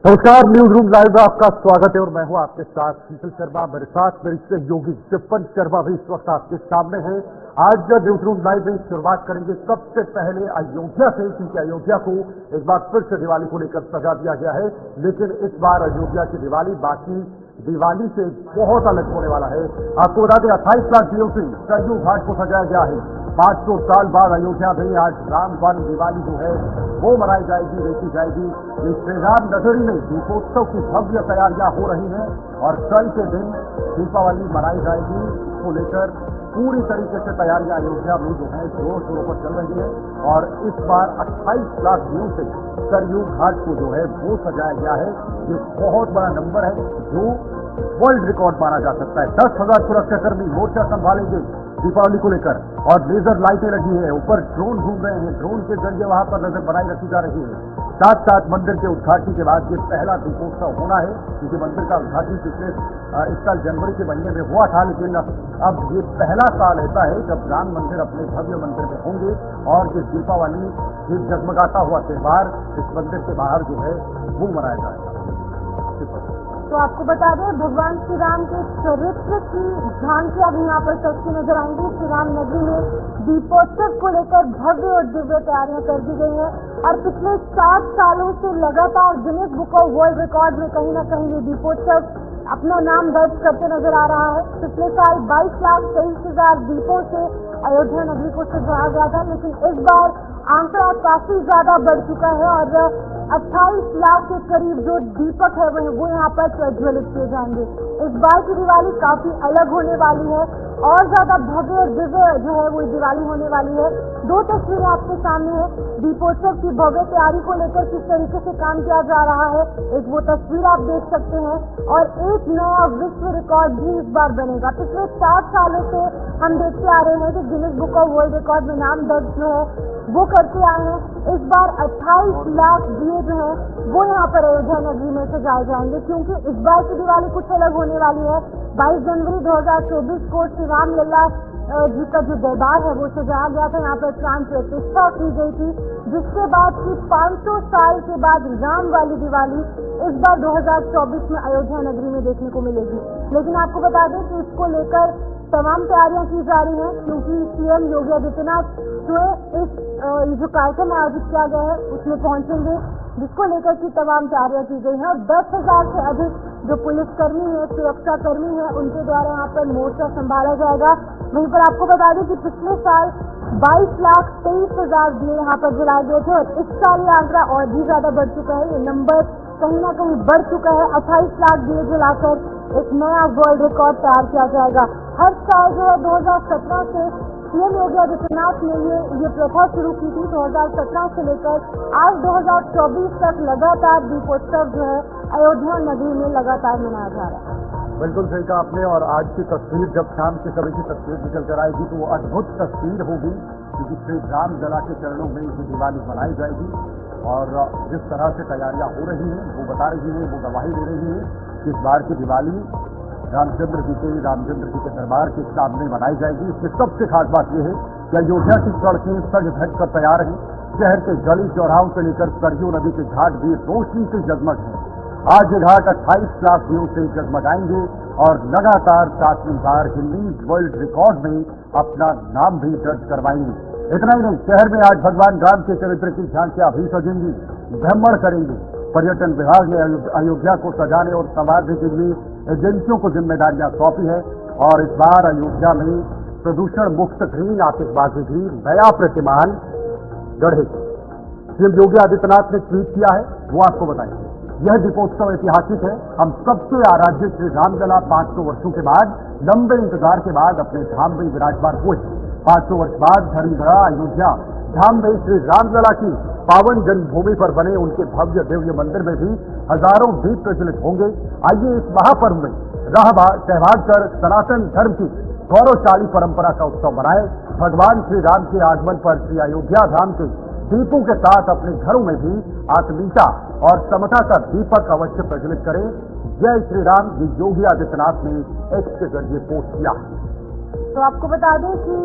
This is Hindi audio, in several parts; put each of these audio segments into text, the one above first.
नमस्कार, न्यूज रूम लाइव में आपका स्वागत है और मैं हूं आपके साथ शीतल शर्मा। मेरे साथ मेरे सहयोगी सिपन शर्मा भी इस वक्त आपके सामने हैं। आज न्यूज रूम लाइव में शुरुआत करेंगे सबसे पहले अयोध्या से, क्योंकि अयोध्या को एक बार फिर से दिवाली को लेकर सजा दिया गया है। लेकिन इस बार अयोध्या की दिवाली बाकी दिवाली से बहुत अलग होने वाला है। आपको बता दें 28 लाख दियों से सरयू घाट को सजाया गया है। 500 साल बाद अयोध्या में आज राम वाली दिवाली जो है वो मनाई जाएगी, देखी जाएगी। इस श्री राम नगरी में दीपोत्सव की भव्य तैयारियां हो रही हैं और कल के दिन दीपावली मनाई जाएगी। इसको लेकर पूरी तरीके से तैयारियां अयोध्या में जो है जोर शोरों पर चल रही है और इस बार 28 लाख दियों से सरयू घाट को जो है वो सजाया गया है। ये बहुत बड़ा नंबर है जो वर्ल्ड रिकॉर्ड माना जा सकता है। 10,000 सुरक्षाकर्मी मोर्चा संभालेंगे दीपावली को लेकर और लेजर लाइटें लगी है। ऊपर ड्रोन घूम रहे हैं, ड्रोन के जरिए वहां पर नजर बनाई रखी जा रही है। साथ साथ मंदिर के उद्घाटन के बाद ये पहला दीपोत्सव होना है, क्योंकि मंदिर का उद्घाटन पिछले इस साल जनवरी के महीने में हुआ था। लेकिन अब ये पहला साल ऐसा है जब राम मंदिर अपने भव्य मंदिर में होंगे और ये दीपावली ये जगमगाता हुआ त्योहार इस मंदिर के बाहर जो है वो मनाया जाएगा। तो आपको बता दें, भगवान श्री राम के चरित्र की झांकी अब यहाँ पर सबकी नजर आएंगी। श्री राम नगरी में दीपोत्सव को लेकर भव्य और दिव्य तैयारियां कर दी गई हैं और पिछले 7 सालों से लगातार Guinness book of world record में कहीं न कहीं ये दीपोत्सव अपना नाम दर्ज करते नजर आ रहा है। पिछले साल 22,23,000 दीपों से अयोध्या नगरी को सजाया गया था, लेकिन इस बार आंकड़ा काफी ज्यादा बढ़ चुका है और 28 लाख के करीब जो दीपक है वो यहाँ पर प्रज्वलित किए जाएंगे। इस बार की दिवाली काफी अलग होने वाली है और ज्यादा भव्य और दिव्य जो है वो दिवाली होने वाली है। 2 तस्वीरें आपके सामने है दीपोत्सव की भव्य तैयारी को लेकर किस तरीके से काम किया जा रहा है। एक वो तस्वीर आप देख सकते हैं और एक नया विश्व रिकॉर्ड भी इस बार बनेगा। पिछले 7 सालों से हम देखते आ रहे हैं कि Guinness book of world record में नाम दर्ज जो है वो करते आए हैं। इस बार 28 लाख दिए जो है वो यहाँ पर अयोध्या नगरी में सजाए जाएंगे, क्योंकि इस बार की दिवाली कुछ अलग होने वाली है। 22 जनवरी 2024 को श्री राम लल्ला जी का जो दरबार है वो सजाया गया था, यहाँ पर प्राण प्रतिष्ठा की गई थी, जिसके बाद की 500 साल के बाद राम वाली दिवाली इस बार 2024 में अयोध्या नगरी में देखने को मिलेगी। लेकिन आपको बता दें कि इसको लेकर तमाम तैयारियां की जा रही हैं, क्योंकि सीएम योगी आदित्यनाथ जो इस जो कार्यक्रम आयोजित किया गया है उसमें पहुंचेंगे, जिसको लेकर की तमाम तैयारियां की गई हैं और 10,000 से अधिक जो पुलिसकर्मी है, सुरक्षा कर्मी है, उनके द्वारा यहाँ पर मोर्चा संभाला जाएगा। वहीं पर आपको बता दें कि पिछले साल 22,23,000 दिए यहाँ पर जलाए गए थे और इस साल ये आंकड़ा और भी ज्यादा बढ़ चुका है। ये नंबर कहीं ना कहीं बढ़ चुका है। 28 लाख दिए जलाकर एक नया वर्ल्ड रिकॉर्ड तैयार किया जाएगा। हर साल जो है 2017 से सीएम योगी आदित्यनाथ ने ये प्रथा शुरू की थी। 2017 से लेकर आज 2024 तक लगातार दीपोत्सव जो है अयोध्या नगरी में लगातार मनाया जा रहा है। बिल्कुल सही कहा आपने। और आज की तस्वीर जब शाम के समय की तस्वीर निकल कर आएगी तो वो अद्भुत तस्वीर होगी, क्योंकि श्री राम लला के चरणों में ये दिवाली मनाई जाएगी और जिस तरह से तैयारियां हो रही हैं वो बता रही है, वो गवाही दे रही है कि इस बार की दिवाली रामचंद्र जी के दरबार के सामने मनाई जाएगी। इसमें सबसे खास बात यह है कि अयोध्या की सड़कें सज धज कर तैयार हैं। शहर के गली चौराहों से लेकर सरयू नदी के घाट भी रोशनी से जगमग हैं। आज ये घाट 28 लाख दियों से जगमगाएंगे और लगातार 7वीं बार गिनीज वर्ल्ड रिकॉर्ड में अपना नाम भी दर्ज करवाएंगे। इतना ही नहीं, शहर में आज भगवान राम के चरित्र की झांकियां भी सजेंगी, भ्रमण करेंगे। पर्यटन विभाग ने अयोध्या को सजाने और संवारने के लिए एजेंसियों को जिम्मेदारियां सौंपी है और इस बार अयोध्या में प्रदूषण मुक्त ग्रीन आतिशबाजी भी नया प्रतिमान गढ़ेगी। सीएम योगी आदित्यनाथ ने ट्वीट किया है, वो आपको बताएंगे। यह दीपोत्सव ऐतिहासिक है। हम सबसे आराध्य श्री रामलला 500 वर्षों के बाद लंबे इंतजार के बाद अपने धाम में विराजमान हुए। 500 वर्ष बाद धर्मगढ़ा अयोध्या धाम में श्री रामलला की पावन जन्मभूमि पर बने उनके भव्य दिव्य मंदिर में भी हजारों दीप प्रज्वलित होंगे। आइए इस महापर्व में सहभाग कर सनातन धर्म की गौरवशाली परंपरा का उत्सव मनाएं। भगवान श्री राम के आगमन पर श्री अयोध्या धाम के दीपों के साथ अपने घरों में भी आत्मीयता और समता का दीपक अवश्य प्रज्वलित करें। जय श्री राम, ये योगी आदित्यनाथ ने एक्स के जरिए पोस्ट किया। तो आपको बता दें कि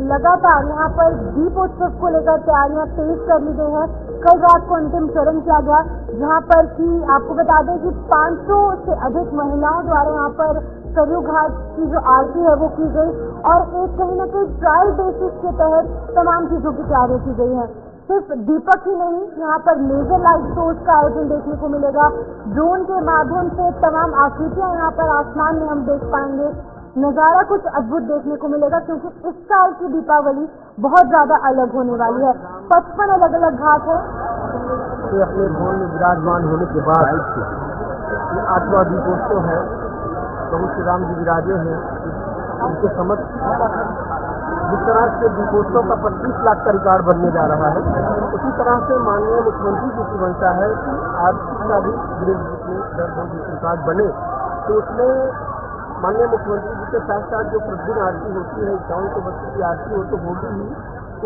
लगातार यहाँ पर दीपोत्सव को लेकर तैयारियां तेज कर ली गई है। कल रात को अंतिम चरण किया गया, जहां पर कि आपको बता दें कि 500 से अधिक महिलाओं द्वारा यहाँ पर सरयू घाट की जो आरती है वो की गई और एक कहीं न कहीं ट्रायल बेसिस के तहत तमाम चीजों की तैयारी की गई है। सिर्फ दीपक ही नहीं, यहाँ पर लेजर लाइट शोज का आयोजन देखने को मिलेगा। ड्रोन के माध्यम से तमाम आकृतियां यहाँ पर आसमान में हम देख पाएंगे। नजारा कुछ अद्भुत देखने को मिलेगा क्योंकि इस साल की दीपावली बहुत ज्यादा अलग होने वाली है। 55 अलग अलग घाट है। तो अपने भवन में विराजमान होने के बाद ये 8वां दीपोत्सव है। प्रभु श्री राम जी विराजे हैं, उनके समक्ष जिस तरह से दीपोत्सव का 25 लाख का रिकॉर्ड बनने जा रहा है, उसी तरह से माननीय मुख्यमंत्री जी की मंशा है कि आरती का भी रिकॉर्ड बने। तो उसमें माननीय मुख्यमंत्री जी के साथ साथ जो प्रतिदिन आरती होती है 51 बच्चों की आरती हो तो होगी ही,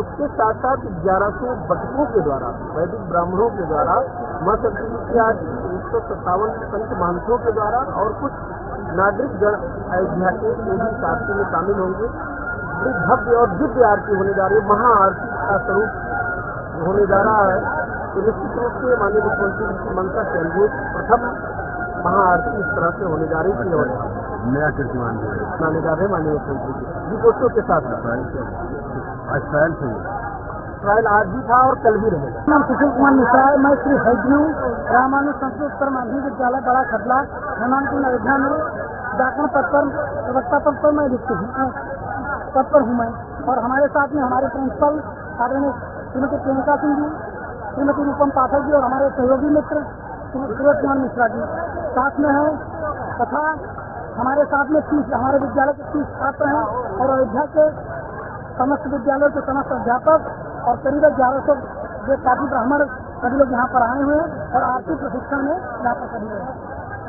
उसके साथ साथ 1100 बटकों के द्वारा, वैदिक ब्राह्मणों के द्वारा, मां सरस्वती की आरती 157 संत महंतों के द्वारा और कुछ नागरिक गण अयोध्या के भी इस आरती में शामिल होंगे। बड़ी भव्य और दिव्य आरती होने जा रही है, महा आरती का स्वरूप होने जा रहा है। तो निश्चित रूप से माननीय मुख्यमंत्री जी की मंशा के अनुरूप प्रथम महा आरती इस तरह से होने जा रही थी और नया कीर्तिमान माने जा रहे माननीय मुख्यमंत्री जी दीपोत्सव के साथ ट्रायल आज भी था और कल भी रहेगा। नाम सुशील कुमार मिश्रा है। मैं श्री हैड्यू रामानुज संस्कृत उत्तर माध्यमिक विद्यालय बड़ा खदला हनुमानपुर अयोध्या में व्याकरण पद पर प्रवक्ता पद पर मैं पद पर हूँ मैं, और हमारे साथ में हमारे प्रिंसिपल आदरणीय श्रीमती प्रियंका सिंह जी, श्रीमती रूपम पाठक जी और हमारे सहयोगी मित्र सूरज कुमार मिश्रा जी साथ में हैं, तथा हमारे साथ में 30 हमारे विद्यालय के 30 छात्र हैं और अयोध्या के समस्त विद्यालयों के समस्त अध्यापक और करीब 1100 जो काफी ब्राह्मण सभी लोग यहाँ पर आए हुए हैं और आरती प्रशिक्षण में यहाँ पर सभी लोग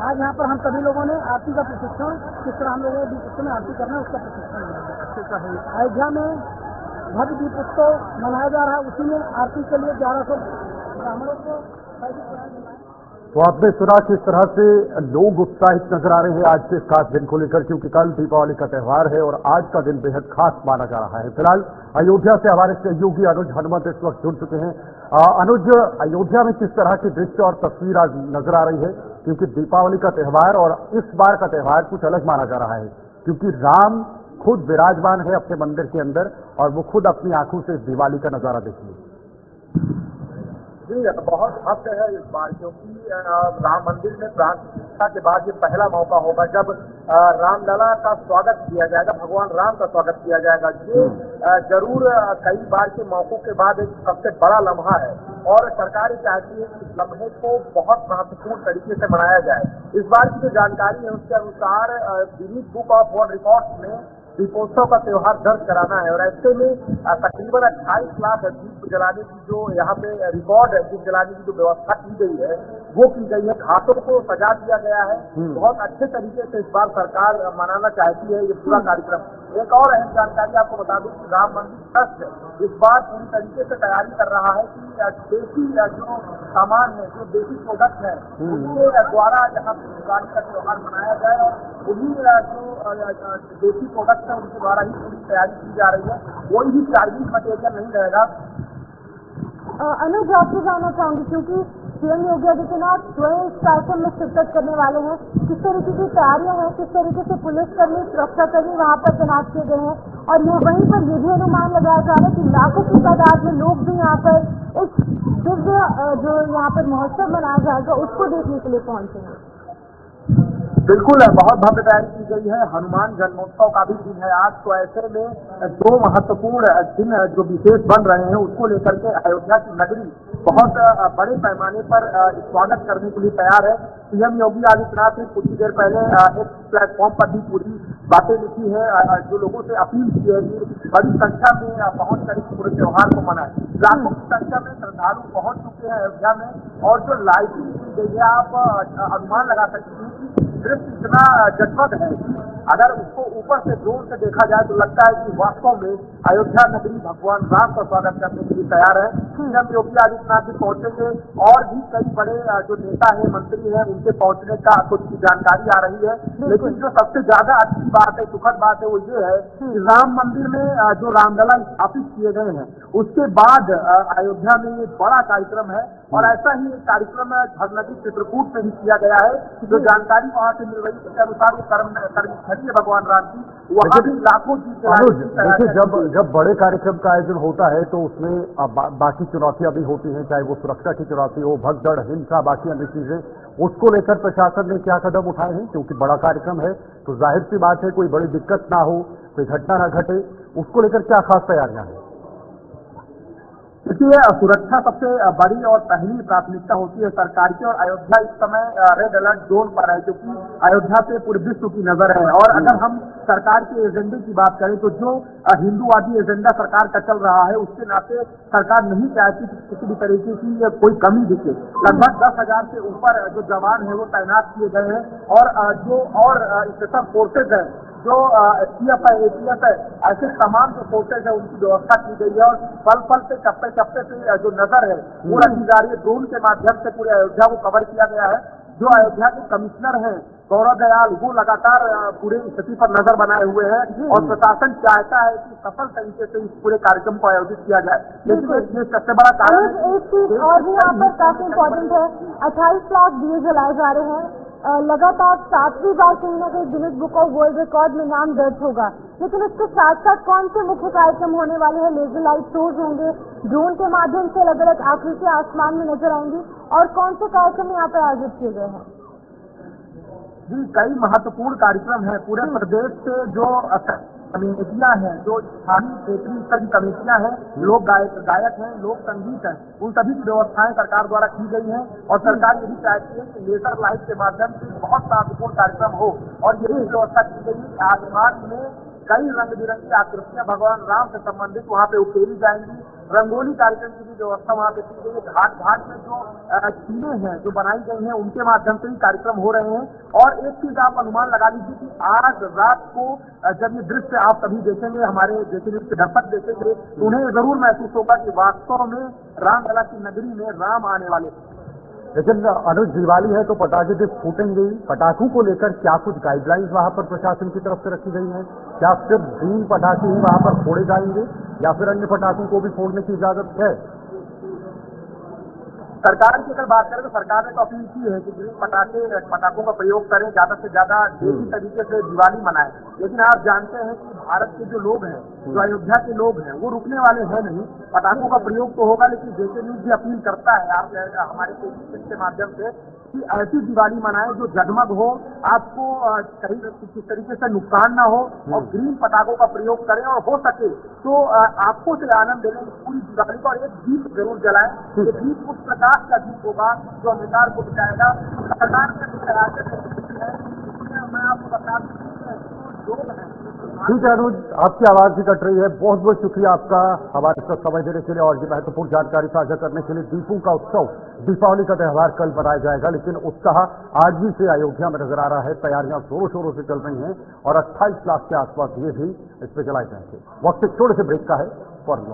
आज यहाँ पर हम सभी लोगों ने आरती का प्रशिक्षण किस तरह हम लोगों दीपोत्सव में आरती करना है उसका प्रशिक्षण लिया। अयोध्या में भव्य दीपोत्सव मनाया जा रहा है, उसी में आरती के लिए 1100 ब्राह्मणों को। तो आपने सुना किस तरह से लोग उत्साहित नजर आ रहे हैं आज के खास दिन को लेकर, क्योंकि कल दीपावली का त्यौहार है और आज का दिन बेहद खास माना जा रहा है। फिलहाल अयोध्या से हमारे सहयोगी अनुज हनुमंत इस वक्त जुड़ चुके हैं। अनुज, अयोध्या में किस तरह की दृश्य और तस्वीर आज नजर आ रही है, क्योंकि दीपावली का त्यौहार और इस बार का त्यौहार कुछ अलग माना जा रहा है, क्योंकि राम खुद विराजमान है अपने मंदिर के अंदर और वो खुद अपनी आंखों से दिवाली का नजारा देखिए। जी, बहुत भव्य है इस बार, क्योंकि राम मंदिर में प्राण प्रतिष्ठा के बाद ये पहला मौका होगा जब रामलला का स्वागत किया जाएगा, भगवान राम का स्वागत किया जाएगा। ये जरूर कई बार के मौकों के बाद एक सबसे बड़ा लम्हा है और सरकार ये चाहती है कि इस लम्हे को बहुत महत्वपूर्ण तरीके से मनाया जाए। इस बार की जो जानकारी है उसके अनुसार Guinness book of world records में दीपोत्सव का त्यौहार दर्ज कराना है और ऐसे में तकरीबन 28 लाख दीप जलाने की जो यहाँ पे रिकॉर्ड है, दीप जलाने की जो व्यवस्था की गई है वो की गई है। घाटों को सजा दिया गया है, बहुत अच्छे तरीके से इस बार सरकार मनाना चाहती है ये पूरा कार्यक्रम। एक और अहम जानकारी आपको बता दूं कि राम मंदिर ट्रस्ट इस बार पूरी तरीके से तैयारी कर रहा है कि देसी जो सामान है, जो देसी प्रोडक्ट है, उनके द्वारा यहाँ पे दिवाली का त्यौहार मनाया जाए और उन्हीं जो देसी प्रोडक्ट है उनके द्वारा ही पूरी तैयारी की जा रही है। कोई भी चाइनीज मटेरियल नहीं रहेगा। अनुज, आपसे जानना चाहूंगी क्योंकि सीएम योगी आदित्यनाथ स्वयं इस कार्यक्रम में शिरकत करने वाले हैं, किस तरीके की तैयारियां हैं, किस तरीके से पुलिसकर्मी, सुरक्षाकर्मी वहाँ पर तैनात किए गए हैं और ये वहीं पर ये भी अनुमान लगाया जा रहा है कि लाखों की तादाद में लोग भी यहाँ पर इस दिव्य जो यहाँ पर महोत्सव मनाया जाएगा उसको देखने के लिए पहुंचेंगे। बिल्कुल, बहुत भव्य तैयारी की गई है। हनुमान जन्मोत्सव का भी दिन है आज, तो ऐसे में दो महत्वपूर्ण दिन जो विशेष बन रहे हैं उसको लेकर के अयोध्या की नगरी बहुत बड़े पैमाने पर स्वागत करने के लिए तैयार है। सीएम योगी आदित्यनाथ ने कुछ ही देर पहले एक प्लेटफॉर्म पर भी पूरी बातें लिखी है, जो लोगों से अपील की है कि बड़ी संख्या में पहुंच कर इस पूरे त्योहार को मनाएं। लाखों की संख्या में श्रद्धालु पहुंच चुके हैं अयोध्या में और जो लाइटिंग की गई है आप अनुमान लगा सकते हैं कि सिर्फ इतना जगमग है अगर उसको ऊपर से ड्रोन से देखा जाए तो लगता है कि वास्तव में अयोध्या नगरी भगवान राम का स्वागत करने के लिए तैयार है। सीएम योगी आदित्यनाथ जी पहुंचेंगे और भी कई बड़े जो नेता है, मंत्री हैं, उनके पहुंचने का कुछ की जानकारी आ रही है। लेकिन जो सबसे ज्यादा अच्छी बात है, सुखद बात है, वो ये है कि राम मंदिर में जो रामलला स्थापित किए गए हैं उसके बाद अयोध्या में एक बड़ा कार्यक्रम है और ऐसा ही एक कार्यक्रम झरनदी चित्रकूट में भी किया गया है। जो जानकारी वहां से मिल रही है उसके अनुसार वो कर्मस्थली है भगवान राम की, वहां भी लाखों देखिए जब बड़े कार्यक्रम का आयोजन होता है तो उसमें बाकी चुनौतियां भी होती हैं, चाहे वो सुरक्षा की चुनौती हो, भगदड़, हिंसा, बाकी अन्य चीजें, उसको लेकर प्रशासन ने क्या कदम उठाए हैं? क्योंकि बड़ा कार्यक्रम है तो जाहिर सी बात है कोई बड़ी दिक्कत ना हो, कोई घटना ना घटे, उसको लेकर क्या खास तैयारियां हैं? देखिए, सुरक्षा सबसे बड़ी और पहली प्राथमिकता होती है सरकार की, और अयोध्या इस समय रेड अलर्ट जोन पर है क्योंकि अयोध्या पे पूरे विश्व की नजर है। और अगर हम सरकार के एजेंडे की बात करें तो जो हिंदूवादी एजेंडा सरकार का चल रहा है उसके नाते सरकार नहीं चाहती कि किसी भी तरीके की कोई कमी दिखे। लगभग 10,000 से ऊपर जो जवान है वो तैनात किए गए हैं और जो स्पेशल फोर्सेज है, जो सीएफ है, एटीएस है, ऐसे तमाम जो फोर्सेज है उनकी व्यवस्था की गई है और पल पल पे चप्पे चप्पे पे जो नजर है वो रखी जा रही है। ड्रोन के माध्यम से पूरे अयोध्या को कवर किया गया है। जो अयोध्या के कमिश्नर हैं गौरव दयाल, वो लगातार पूरे स्थिति पर नजर बनाए हुए हैं और प्रशासन चाहता है कि सफल तरीके से इस पूरे कार्यक्रम को आयोजित किया जाए। लेकिन ये सबसे बड़ा कारण है। एक चीज और भी यहाँ पर काफी इम्पोर्टेंट है, 28 लाख दिए जलाए जा रहे हैं। लगातार 7वीं बार कहीं ना कहीं Guinness book of world record में नाम दर्ज होगा। लेकिन इसके साथ साथ कौन से मुख्य कार्यक्रम होने वाले हैं? लेजर लाइट शोज होंगे, ड्रोन के माध्यम से अलग अलग आकृतियां आसमान में नजर आएंगी, और कौन से कार्यक्रम यहाँ पर आयोजित किए गए हैं? जी, कई महत्वपूर्ण कार्यक्रम है। पूरे प्रदेश से जो कमेटियां हैं, जो स्थानीय क्षेत्रीय स्तर की कमेटियां हैं, लोक गायक हैं, लोक संगीत है, उन सभी की व्यवस्थाएं सरकार द्वारा की गई हैं और सरकार ये भी चाहती है कि लेजर लाइट के माध्यम से बहुत महत्वपूर्ण कार्यक्रम हो। और ये भी व्यवस्था की गई है कि आसमान में कई रंग बिरंगी आकृतियां भगवान राम से संबंधित वहाँ पे उकेरी जाएंगी। रंगोली कार्यक्रम की भी व्यवस्था वहाँ पे की गई है। घाट घाट में जो चीजें हैं जो बनाई गई हैं उनके माध्यम से ही कार्यक्रम हो रहे हैं। और एक चीज आप अनुमान लगा लीजिए कि आज रात को जब ये दृश्य आप सभी देखेंगे, हमारे जैसे दर्शक देखेंगे, तो उन्हें जरूर महसूस होगा कि वास्तव में रामलला की नगरी में राम आने वाले। लेकिन अनुज, दिवाली है तो पटाखे भी फूटेंगे। पटाखों को लेकर क्या कुछ गाइडलाइंस वहां पर प्रशासन की तरफ से रखी गई हैं? क्या सिर्फ ग्रीन पटाखे ही वहां पर फोड़े जाएंगे या फिर अन्य पटाखों को भी फोड़ने की इजाजत है? सरकार की अगर बात करें तो सरकार ने तो अपील की है कि ग्रीन पटाखों का प्रयोग करें, ज्यादा से ज्यादा देसी तरीके से दिवाली मनाएं। लेकिन आप जानते हैं कि भारत के जो लोग हैं, जो अयोध्या के लोग हैं, वो रुकने वाले हैं नहीं। पटाखों का प्रयोग तो होगा, लेकिन जेके न्यूज भी अपील करता है आप हमारे फेसबुक के माध्यम से कि ऐसी दिवाली मनाएं जो जगमग हो, आपको कहीं किस तरीके से नुकसान ना हो, और ग्रीन पटाखों का प्रयोग करें और हो सके तो आपको से आनंद देने पूरी दिवाली को। और एक दीप जरूर जलाएं। ये दीप उस प्रकाश का दीप होगा जो अंधकार को बचाएगा। सरकार ने मैं आपको बता दूं ठीक है अनुज, आपकी आवाज भी कट रही है। बहुत बहुत शुक्रिया आपका हमारे साथ समय देने के लिए और ये महत्वपूर्ण जानकारी साझा करने के लिए। दीपों का उत्सव, दीपावली का त्यौहार कल मनाया जाएगा, लेकिन उत्साह आज भी से अयोध्या में नजर आ रहा है। तैयारियां जोरों शोरों से चल रही हैं और 28 लाख के आसपास ये भी इस पर जलाए जाएंगे। वक्त एक छोटे से ब्रेक का है, फौरन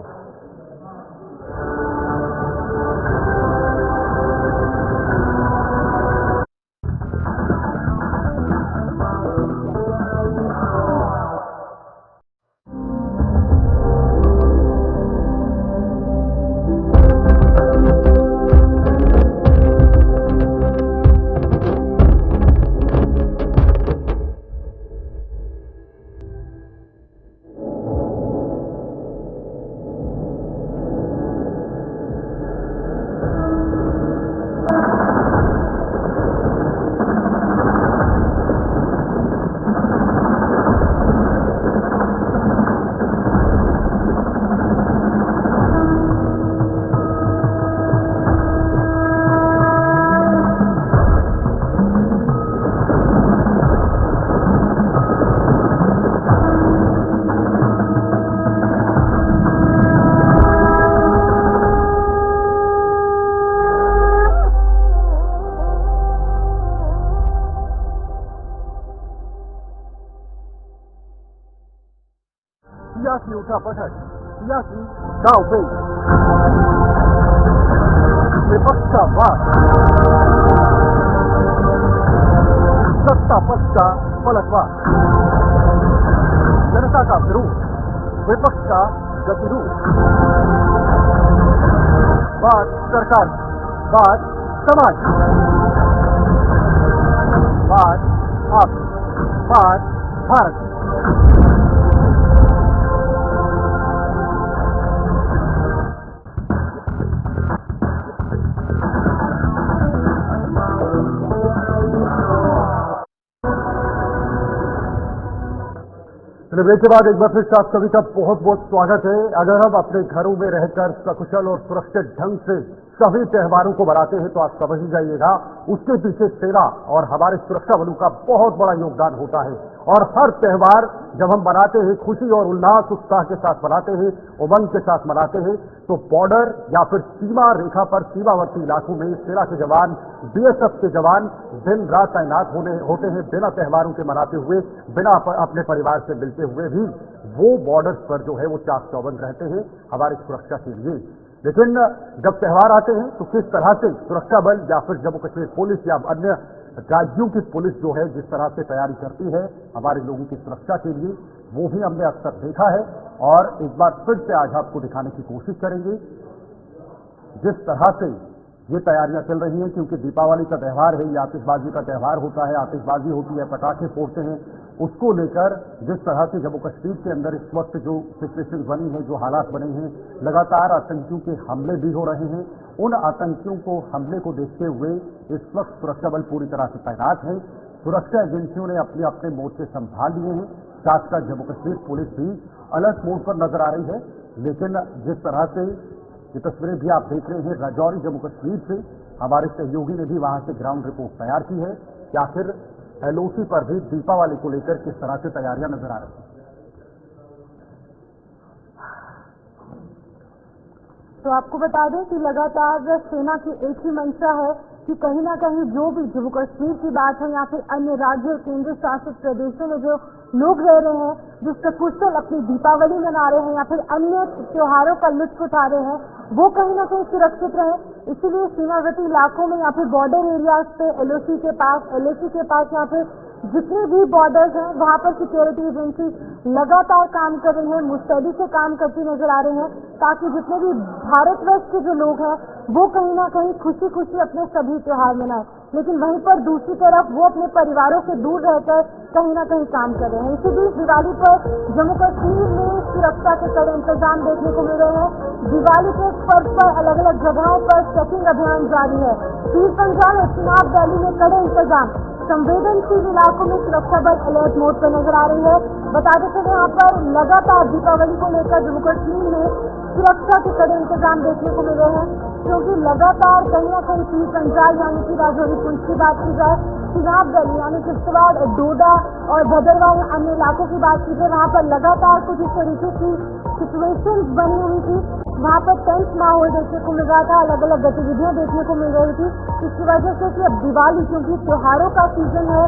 का पलट सियासी दांवपेच, विपक्ष का वार, सत्ता पक्ष का पलटवार, जनता का विरोध, विपक्ष का गतिरोध, बात सरकार, बात समाज, बात आप, बात भारत। ब्रेक के बाद एक बार फिर से आप सभी का बहुत बहुत स्वागत है। अगर हम अपने घरों में रहकर सकुशल और सुरक्षित ढंग से सभी त्योहारों को मनाते हैं तो आप समझ ही जाइएगा उसके पीछे सेना और हमारे सुरक्षा बलों का बहुत बड़ा योगदान होता है। और हर त्योहार जब हम मनाते हैं खुशी और उल्लास उत्साह के साथ मनाते हैं, उमंग के साथ मनाते हैं, तो बॉर्डर या फिर सीमा रेखा पर सीमावर्ती इलाकों में सेना के जवान, बीएसएफ के जवान दिन रात तैनात होते हैं, बिना त्योहारों के मनाते हुए, बिना अपने परिवार से मिलते हुए भी वो बॉर्डर पर जो है वो चाक चौबंद रहते हैं हमारी सुरक्षा के लिए। लेकिन जब त्योहार आते हैं तो किस तरह से सुरक्षा बल या फिर जम्मू कश्मीर पुलिस या अन्य राज्यों की पुलिस जो है जिस तरह से तैयारी करती है हमारे लोगों की सुरक्षा के लिए, वो भी हमने अक्सर देखा है। और एक बार फिर से आज आपको दिखाने की कोशिश करेंगे जिस तरह से ये तैयारियां चल रही हैं, क्योंकि दीपावली का त्यौहार है, ये आतिशबाजी का त्यौहार होता है, आतिशबाजी होती है, पटाखे फोड़ते हैं, उसको लेकर जिस तरह से जम्मू कश्मीर के अंदर इस वक्त जो सिचुएशन बनी है, जो हालात बने हैं, लगातार आतंकियों के हमले भी हो रहे हैं। उन आतंकियों को हमले को देखते हुए इस वक्त सुरक्षा बल पूरी तरह से तैनात है। सुरक्षा एजेंसियों ने अपने अपने मोर्चे संभाल लिए हैं, साथ साथ जम्मू कश्मीर पुलिस भी अलर्ट मोड पर नजर आ रही है। लेकिन जिस तरह से ये तस्वीरें भी आप देख रहे हैं राजौरी जम्मू कश्मीर से, हमारे सहयोगी ने भी वहां से ग्राउंड रिपोर्ट तैयार की है कि आखिर एलओसी पर भी दीपावली को लेकर किस तरह से तैयारियां नजर आ रही हैं। तो आपको बता दें कि लगातार सेना की एक ही मंशा है कि कहीं ना कहीं जो भी जम्मू कश्मीर की बात है या फिर अन्य राज्यों और केंद्र शासित प्रदेशों में जो लोग रह रहे हैं, जो सकुशल अपनी दीपावली मना रहे हैं या फिर अन्य त्योहारों का लुत्फ उठा रहे हैं, वो कहीं ना कहीं सुरक्षित रहे। इसीलिए सीमावर्ती इलाकों में या फिर बॉर्डर एरियाज पे एलओसी के पास या फिर जितने भी बॉर्डर्स हैं वहां पर सिक्योरिटी एजेंसी लगातार काम कर रही है, मुस्तैदी से काम करती नजर आ रहे हैं, ताकि जितने भी भारतवर्ष के जो लोग हैं वो कहीं ना कहीं खुशी खुशी अपने सभी त्योहार मनाएं। लेकिन वहीं पर दूसरी तरफ वो अपने परिवारों से दूर रहकर कहीं ना कहीं काम कर रहे हैं। इसी बीच दिवाली पर जम्मू कश्मीर में सुरक्षा के कड़े इंतजाम देखने को मिल रहे हैं। दिवाली के पर्व पर अलग अलग जगहों पर चेकिंग अभियान जारी है। पीर पंजाल और चुनाव रैली में कड़े इंतजाम, संवेदनशील इलाकों में सुरक्षा बल अलर्ट मोड पर नजर आ रही है। बताते चले यहाँ पर लगातार दीपावली को लेकर जम्मू कश्मीर में सुरक्षा के कड़े इंतजाम देखने को मिल रहे हैं, क्योंकि लगातार कहीं ना कहीं पीर पंजाल यानी कि राजौरी पुंछ की बात की जाए, चुनाव रैली यानी किश्तवाड़, डोडा और भद्रवाह या अन्य इलाकों की बात की जाए, वहाँ पर लगातार कुछ इस तरीके की सिचुएशन बनी हुई थी। वहाँ पर टेंस माहौल देखने को मिल रहा था, अलग अलग गतिविधियां देखने को मिल रही थी, इसकी वजह से कि अब दिवाली क्योंकि त्योहारों का सीजन है,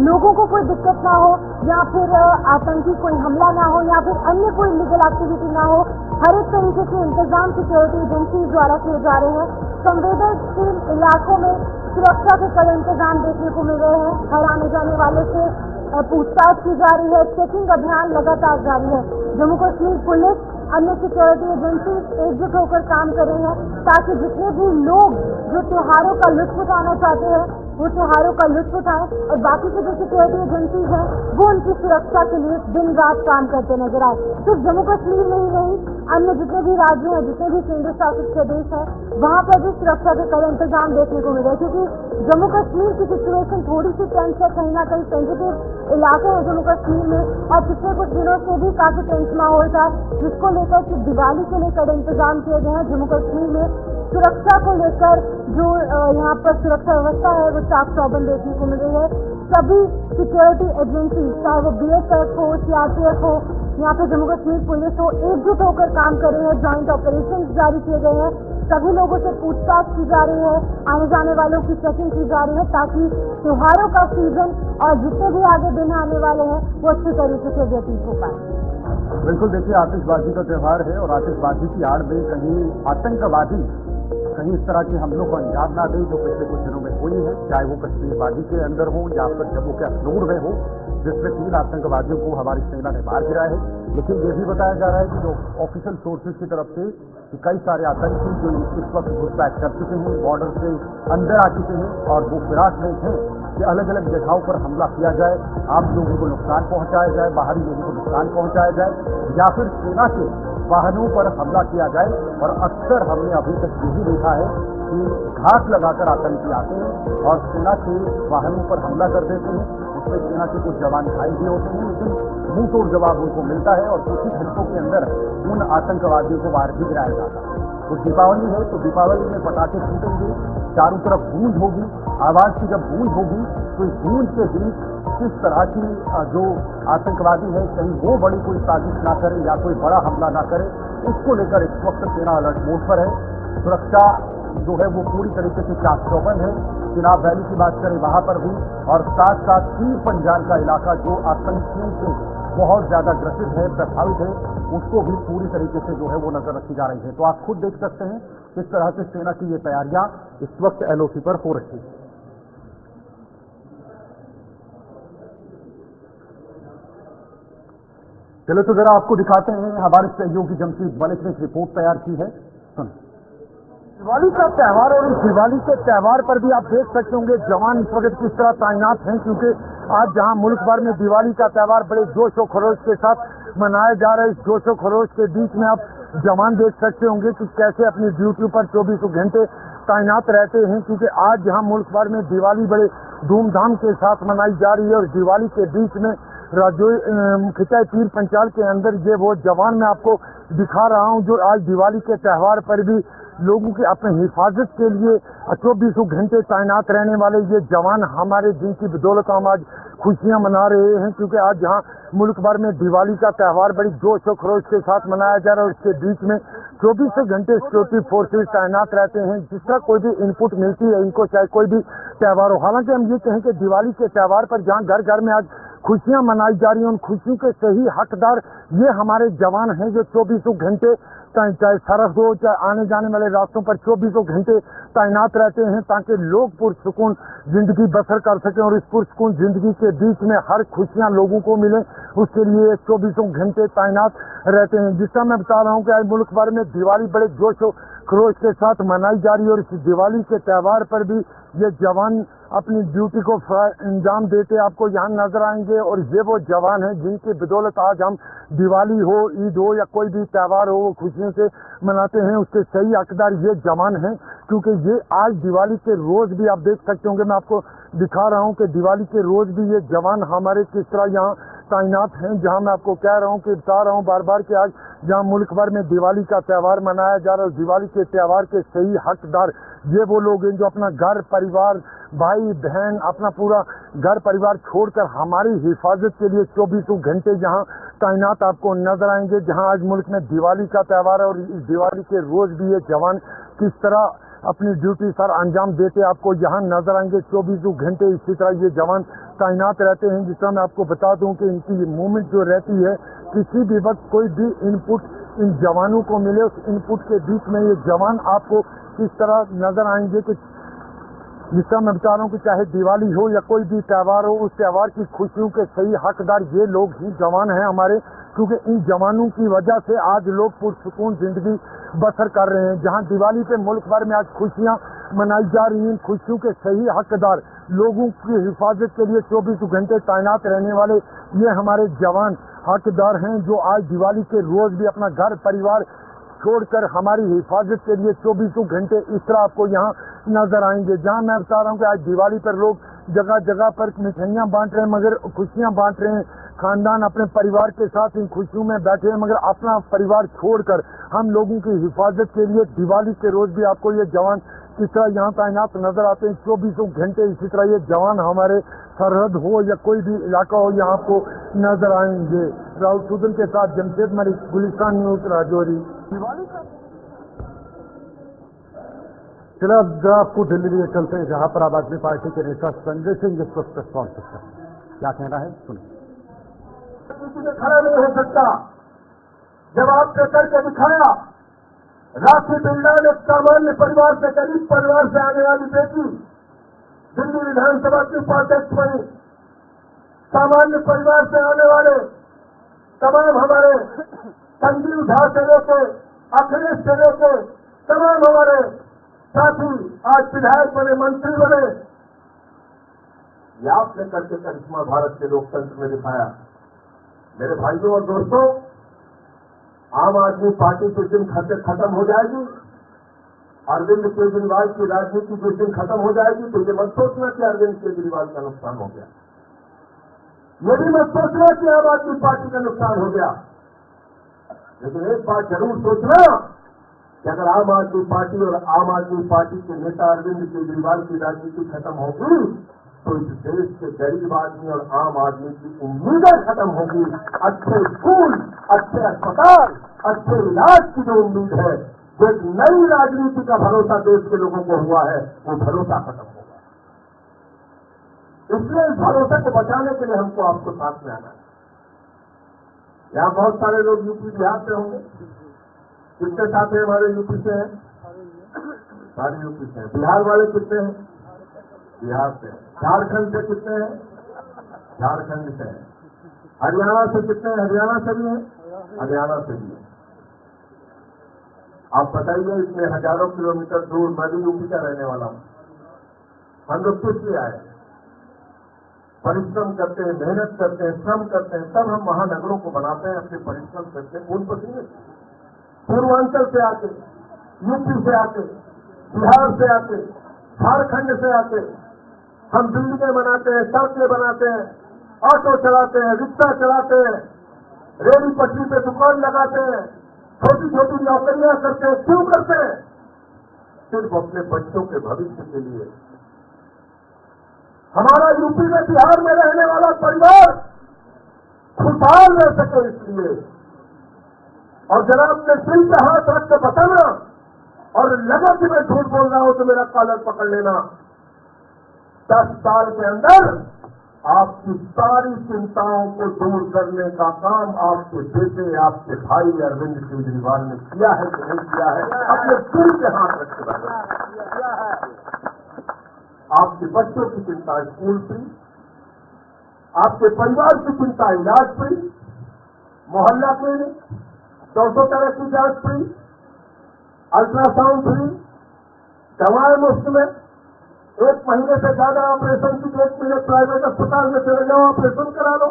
लोगों को कोई दिक्कत ना हो या फिर आतंकी कोई हमला ना हो या फिर अन्य कोई लीगल एक्टिविटी ना हो, हर एक तरीके के इंतजाम सिक्योरिटी एजेंसी द्वारा किए जा रहे हैं। संवेदनशील इलाकों में सुरक्षा के कड़े इंतजाम देखने को मिल रहे हैं। हर आने जाने वालों से पूछताछ की जा रही है, चेकिंग अभियान लगातार जारी है। जम्मू कश्मीर पुलिस, अन्य सिक्योरिटी एजेंसी एकजुट होकर काम कर रही है, ताकि जितने भी लोग जो त्योहारों का लुत्फ उठाना चाहते हैं वो त्योहारों का लुत्फ उठाएं, और बाकी के जो सिक्योरिटी एजेंसीज हैं वो उनकी सुरक्षा के लिए दिन रात काम करते नजर आए। सिर्फ जम्मू कश्मीर में ही नहीं, अन्य जितने भी राज्य हैं, जितने भी केंद्र शासित प्रदेश हैं, वहां पर भी सुरक्षा के कड़े इंतजाम देखने को मिले, क्योंकि जम्मू कश्मीर की सिचुएशन थोड़ी सी टेंस है, कहीं ना कहीं सेंसिटिव इलाके हैं जम्मू कश्मीर में, और पिछले कुछ दिनों से भी काफी टेंस माहौल था, जिसको लेकर कि दिवाली के लिए कड़े इंतजाम किए गए हैं। जम्मू कश्मीर में सुरक्षा को लेकर जो यहाँ पर सुरक्षा व्यवस्था है वो चाक चौबंद देखने को मिल रही है। सभी सिक्योरिटी एजेंसी, चाहे वो बीएसएफ हो, सीआरपीएफ हो, यहाँ पे जम्मू कश्मीर पुलिस हो, एकजुट होकर काम कर रहे हैं। ज्वाइंट ऑपरेशन जारी किए गए हैं, सभी लोगों से पूछताछ की जा रही है, आने जाने वालों की चेकिंग की जा रही है, ताकि त्योहारों का सीजन और जितने भी आगे दिन आने वाले हैं वो अच्छे तरीके से व्यतीत हो पाए। बिल्कुल देखिए, आतिशबाजी का त्यौहार है और आतिशबाजी की आड़ में कहीं आतंकवादी कहीं इस तरह के हमलों को अंजाम ना दे जो पिछले कुछ दिनों में हुई है, चाहे वो कश्मीर वादी के अंदर हो या फिर जम्मू के अखनूर में हो, जिसमें 3 आतंकवादियों को हमारी सेना ने मार गिराया है। लेकिन ये भी बताया जा रहा है कि जो ऑफिशियल सोर्सेज की तरफ से कि कई सारे आतंकी जो इस वक्त घुसपैठ कर चुके हैं, बॉर्डर से अंदर आ चुके हैं और वो फिराक में हैं कि अलग अलग जगहों पर हमला किया जाए, आम लोगों को नुकसान पहुंचाया जाए, बाहरी लोगों को नुकसान पहुंचाया जाए या फिर सेना के वाहनों पर हमला किया जाए। और अक्सर हमने अभी तक यही देखा है कि घात लगाकर आतंकी आते हैं और सेना के वाहनों पर हमला कर देते हैं। उसमें सेना के कुछ जवान घायल भी होते हैं, लेकिन मुंह तोड़ जवाब उनको मिलता है और कुछ ही घंटों के अंदर उन आतंकवादियों को मार भी गिराया जाता है। तो दीपावली है, तो दीपावली में पटाखे फूटेंगे, चारों तरफ गूंज होगी, आवाज की जब गूंज होगी तो इस गूंज के बीच किस तरह की जो आतंकवादी है कहीं वो बड़ी कोई साजिश ना करे या कोई बड़ा हमला ना करे, इसको लेकर इस वक्त सेना अलर्ट मोड पर है। सुरक्षा जो है वो पूरी तरीके से चाक चौबंद है। चिनाब वैली की बात करें वहां पर भी, और साथ साथ तीर पंजाल का इलाका जो आतंकियों से बहुत ज्यादा ग्रसित है, प्रभावित है, उसको भी पूरी तरीके से जो है वो नजर रखी जा रही है। तो आप खुद देख सकते हैं किस तरह से सेना की ये तैयारियां इस वक्त एलओसी पर हो रही है। चलो तो जरा आपको दिखाते हैं, हमारे सहयोगी जमशेद मलिक ने एक रिपोर्ट तैयार की है, सुन। दिवाली का त्यौहार और इस दिवाली के त्यौहार पर भी आप देख सकते होंगे जवान इस वक्त किस तरह तैनात हैं, क्योंकि आज जहां मुल्क भर में दिवाली का त्यौहार बड़े जोश और खरोश के साथ मनाया जा रहा है, इस जोश और खरोश के बीच में आप जवान देख सकते होंगे कि कैसे अपनी ड्यूटी पर 24 घंटे तैनात रहते हैं, क्योंकि आज जहां मुल्क भर में दिवाली बड़े धूमधाम के साथ मनाई जा रही है और दिवाली के बीच में मुख्यतः तीर पंचाल के अंदर ये वो जवान मैं आपको दिखा रहा हूं जो आज दिवाली के त्यौहार पर भी लोगों की अपने हिफाजत के लिए 24 घंटे तैनात रहने वाले ये जवान हमारे जिनकी बदौलत हम आज खुशियां मना रहे हैं, क्योंकि आज जहां मुल्क भर में दिवाली का त्यौहार बड़ी जोश और खरोश के साथ मनाया जा रहा है, उसके बीच में 24 घंटे सिक्योरिटी फोर्सेज तैनात रहते हैं। जिस तरह कोई भी इनपुट मिलती है इनको, चाहे कोई भी त्यौहार हो, हालांकि हम ये कहें कि दिवाली के त्यौहार पर जहां घर घर में आज खुशियां मनाई जा रही हैं, उन खुशियों के सही हकदार ये हमारे जवान हैं जो 24 घंटे चाहे सड़क हो चाहे आने जाने वाले रास्तों पर 24 घंटे तैनात रहते हैं, ताकि लोग पुरसुकून जिंदगी बसर कर सकें और इस पुरसुकून जिंदगी के बीच में हर खुशियां लोगों को मिले, उसके लिए 24 घंटे तैनात रहते हैं। जिस तरह मैं बता रहा हूँ कि आज मुल्क भर में दिवाली बड़े जोश और खरोश के साथ मनाई जा रही है और इस दिवाली के त्यौहार पर भी ये जवान अपनी ड्यूटी को अंजाम देते आपको यहाँ नजर आएंगे। और ये वो जवान हैं जिनकी बदौलत आज हम दिवाली हो, ईद हो या कोई भी त्यौहार हो वो खुशियों से मनाते हैं, उसके सही हकदार ये जवान हैं, क्योंकि ये आज दिवाली के रोज भी आप देख सकते होंगे, मैं आपको दिखा रहा हूँ कि दिवाली के रोज भी ये जवान हमारे किस तरह यहाँ तैनात हैं। जहाँ मैं आपको कह रहा हूँ कि बता रहा हूँ बार बार कि आज जहाँ मुल्क भर में दिवाली का त्यौहार मनाया जा रहा है, दिवाली के त्यौहार के सही हकदार ये वो लोग हैं जो अपना घर परिवार भाई बहन अपना पूरा घर परिवार छोड़कर हमारी हिफाजत के लिए 24 घंटे यहाँ तैनात आपको नजर आएंगे। जहाँ आज मुल्क में दिवाली का त्यौहार है और इस दिवाली के रोज भी ये जवान किस तरह अपनी ड्यूटी सर अंजाम देते आपको यहाँ नजर आएंगे। 24 घंटे इसी तरह ये जवान तैनात रहते हैं। जिस तरह मैं आपको बता दूं कि इनकी मूवमेंट जो रहती है, किसी भी वक्त कोई भी इनपुट इन जवानों को मिले, उस इनपुट के बीच में ये जवान आपको किस तरह नजर आएंगे कि जिस तरह मैं बता रहा हूँ कि चाहे दिवाली हो या कोई भी त्यौहार हो, उस त्यौहार की खुशियों के सही हकदार ये लोग ही जवान हैं हमारे, क्योंकि इन जवानों की वजह से आज लोग पुरसुकून जिंदगी बसर कर रहे हैं। जहां दिवाली पे मुल्क भर में आज खुशियां मनाई जा रही हैं, खुशियों के सही हकदार लोगों की हिफाजत के लिए 24 घंटे तैनात रहने वाले ये हमारे जवान हकदार हैं, जो आज दिवाली के रोज भी अपना घर परिवार छोड़कर हमारी हिफाजत के लिए 24 घंटे इस तरह आपको यहाँ नजर आएंगे। जहाँ मैं बता रहा हूँ कि आज दिवाली पर लोग जगह जगह पर मिठाइयाँ बांट रहे हैं, मगर खुशियाँ बांट रहे हैं, खानदान अपने परिवार के साथ इन खुशियों में बैठे हैं, मगर अपना परिवार छोड़कर हम लोगों की हिफाजत के लिए दिवाली के रोज भी आपको ये जवान किस तरह यहाँ तैनात नजर आते हैं 24 घंटे। इसी तरह ये जवान हमारे सरहद हो या कोई भी इलाका हो यहाँ आपको नजर आएंगे। राहुल सुदन के साथ जमशेद मलिक, गुलिस्तान न्यूज, राजौरी। चलो अब आपको दिल्ली लिए चलते हैं, जहाँ पर आम आदमी पार्टी के नेता संजय सिंह इस वक्त स्पॉन्सर क्या कहना है सुनिए। किसी से खड़ा नहीं हो सकता, जब आपने करके दिखाया, राखी बिल्डर एक सामान्य परिवार से, गरीब परिवार से आने वाली बेटी दिल्ली विधानसभा की उपाध्यक्ष बनी। सामान्य परिवार से आने वाले तमाम हमारे संजीव झा से लेके अखिलेश से लेके तमाम हमारे साथी आज विधायक बने, मंत्री बने। ये आपने करके करिश्मा भारत के लोकतंत्र में दिखाया। मेरे भाइयों और दोस्तों, आम आदमी पार्टी जिस दिन खत्म हो जाएगी, अरविंद केजरीवाल की राजनीति जिस दिन खत्म हो जाएगी, तो ये मत सोचना कि अरविंद केजरीवाल का नुकसान हो गया। ये भी मत सोचना कि आम आदमी पार्टी का नुकसान हो गया। लेकिन एक बात जरूर सोचना कि अगर आम आदमी पार्टी और आम आदमी पार्टी के नेता अरविंद केजरीवाल की राजनीति खत्म होगी, तो इस देश के गरीब आदमी और आम आदमी की उम्मीदें खत्म होगी। अच्छे स्कूल, अच्छे अस्पताल, अच्छे इलाज की जो उम्मीद है, जो एक नई राजनीति का भरोसा देश के लोगों को हुआ है, वो भरोसा खत्म होगा। इसलिए इस भरोसे को बचाने के लिए हमको आपको साथ में आना है। यहाँ बहुत सारे लोग यूपी बिहार से होंगे। कितने साथी हमारे यूपी से हैं? सारे यूपी से हैं। बिहार वाले कितने हैं? बिहार से। झारखंड से कितने हैं? झारखंड से हैं। हरियाणा से कितने हैं? हरियाणा से भी हैं, हरियाणा से भी हैं। आप बताइए, इतने हजारों किलोमीटर दूर, मैं भी यूपी का रहने वाला हूं। हम लोग किस लिए आए? परिश्रम करते हैं, मेहनत करते हैं, श्रम करते हैं, तब हम महानगरों को बनाते हैं, अपने परिश्रम करते हैं। खून पसीने पूर्वांचल से आके, यूपी से आके, बिहार से आके, झारखंड से आके हम बिल्डिंगें बनाते हैं, सड़कें बनाते हैं, ऑटो चलाते हैं, रिक्शा चलाते हैं, रेहड़ी पटरी पे दुकान लगाते हैं, छोटी छोटी नौकरियां करते हैं। क्यों करते हैं? सिर्फ अपने बच्चों के भविष्य के लिए। हमारा यूपी में, बिहार में रहने वाला परिवार खुशहाल रह सके इसलिए। और जरा अपने सिर पे हाथ रख के बताना, और लगा कि मैं झूठ बोल रहा हूं तो मेरा कॉलर पकड़ लेना। 10 साल के अंदर आपकी सारी चिंताओं को दूर करने का काम आपके बेटे, आपके भाई अरविंद केजरीवाल ने किया है कि नहीं किया है? अपने सिर पे हाथ रख के बताना। आपके बच्चों की चिंता स्कूल फ्री, आपके परिवार की चिंता इलाज फ्री, मोहल्ला क्लिनिक, 200 तरह की जांच फ्री, अल्ट्रासाउंड फ्री, दवाएं मुफ्त में, 1 महीने से ज्यादा ऑपरेशन की डेट मिले प्राइवेट अस्पताल में चले जाओ, ऑपरेशन करा लो।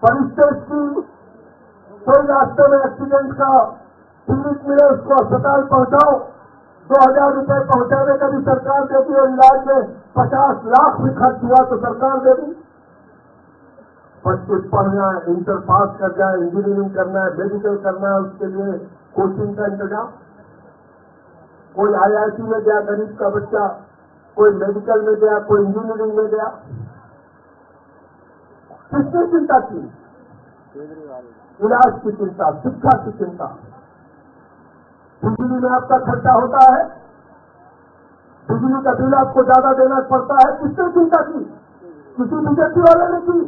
परिस्टेज की कोई रास्ते में एक्सीडेंट का पीड़ित मिले, उसको अस्पताल पहुंचाओ, 2000 रुपए पहुंचाने का भी सरकार देती है। इलाज में 50 लाख भी खर्च हुआ तो सरकार देगी। बच्चे पढ़ना है, इंटर पास कर जाए, इंजीनियरिंग करना है, मेडिकल करना है, उसके लिए कोचिंग का इंतजाम। कोई IIT में गया गरीब का बच्चा, कोई मेडिकल में गया, कोई इंजीनियरिंग में गया। किसकी चिंता की? इलाज की चिंता, शिक्षा की चिंता। बिजली में आपका खर्चा होता है, बिजली का बिल आपको ज्यादा देना पड़ता है, किसने चिंता की? किसी बीजेपी वाले ने की?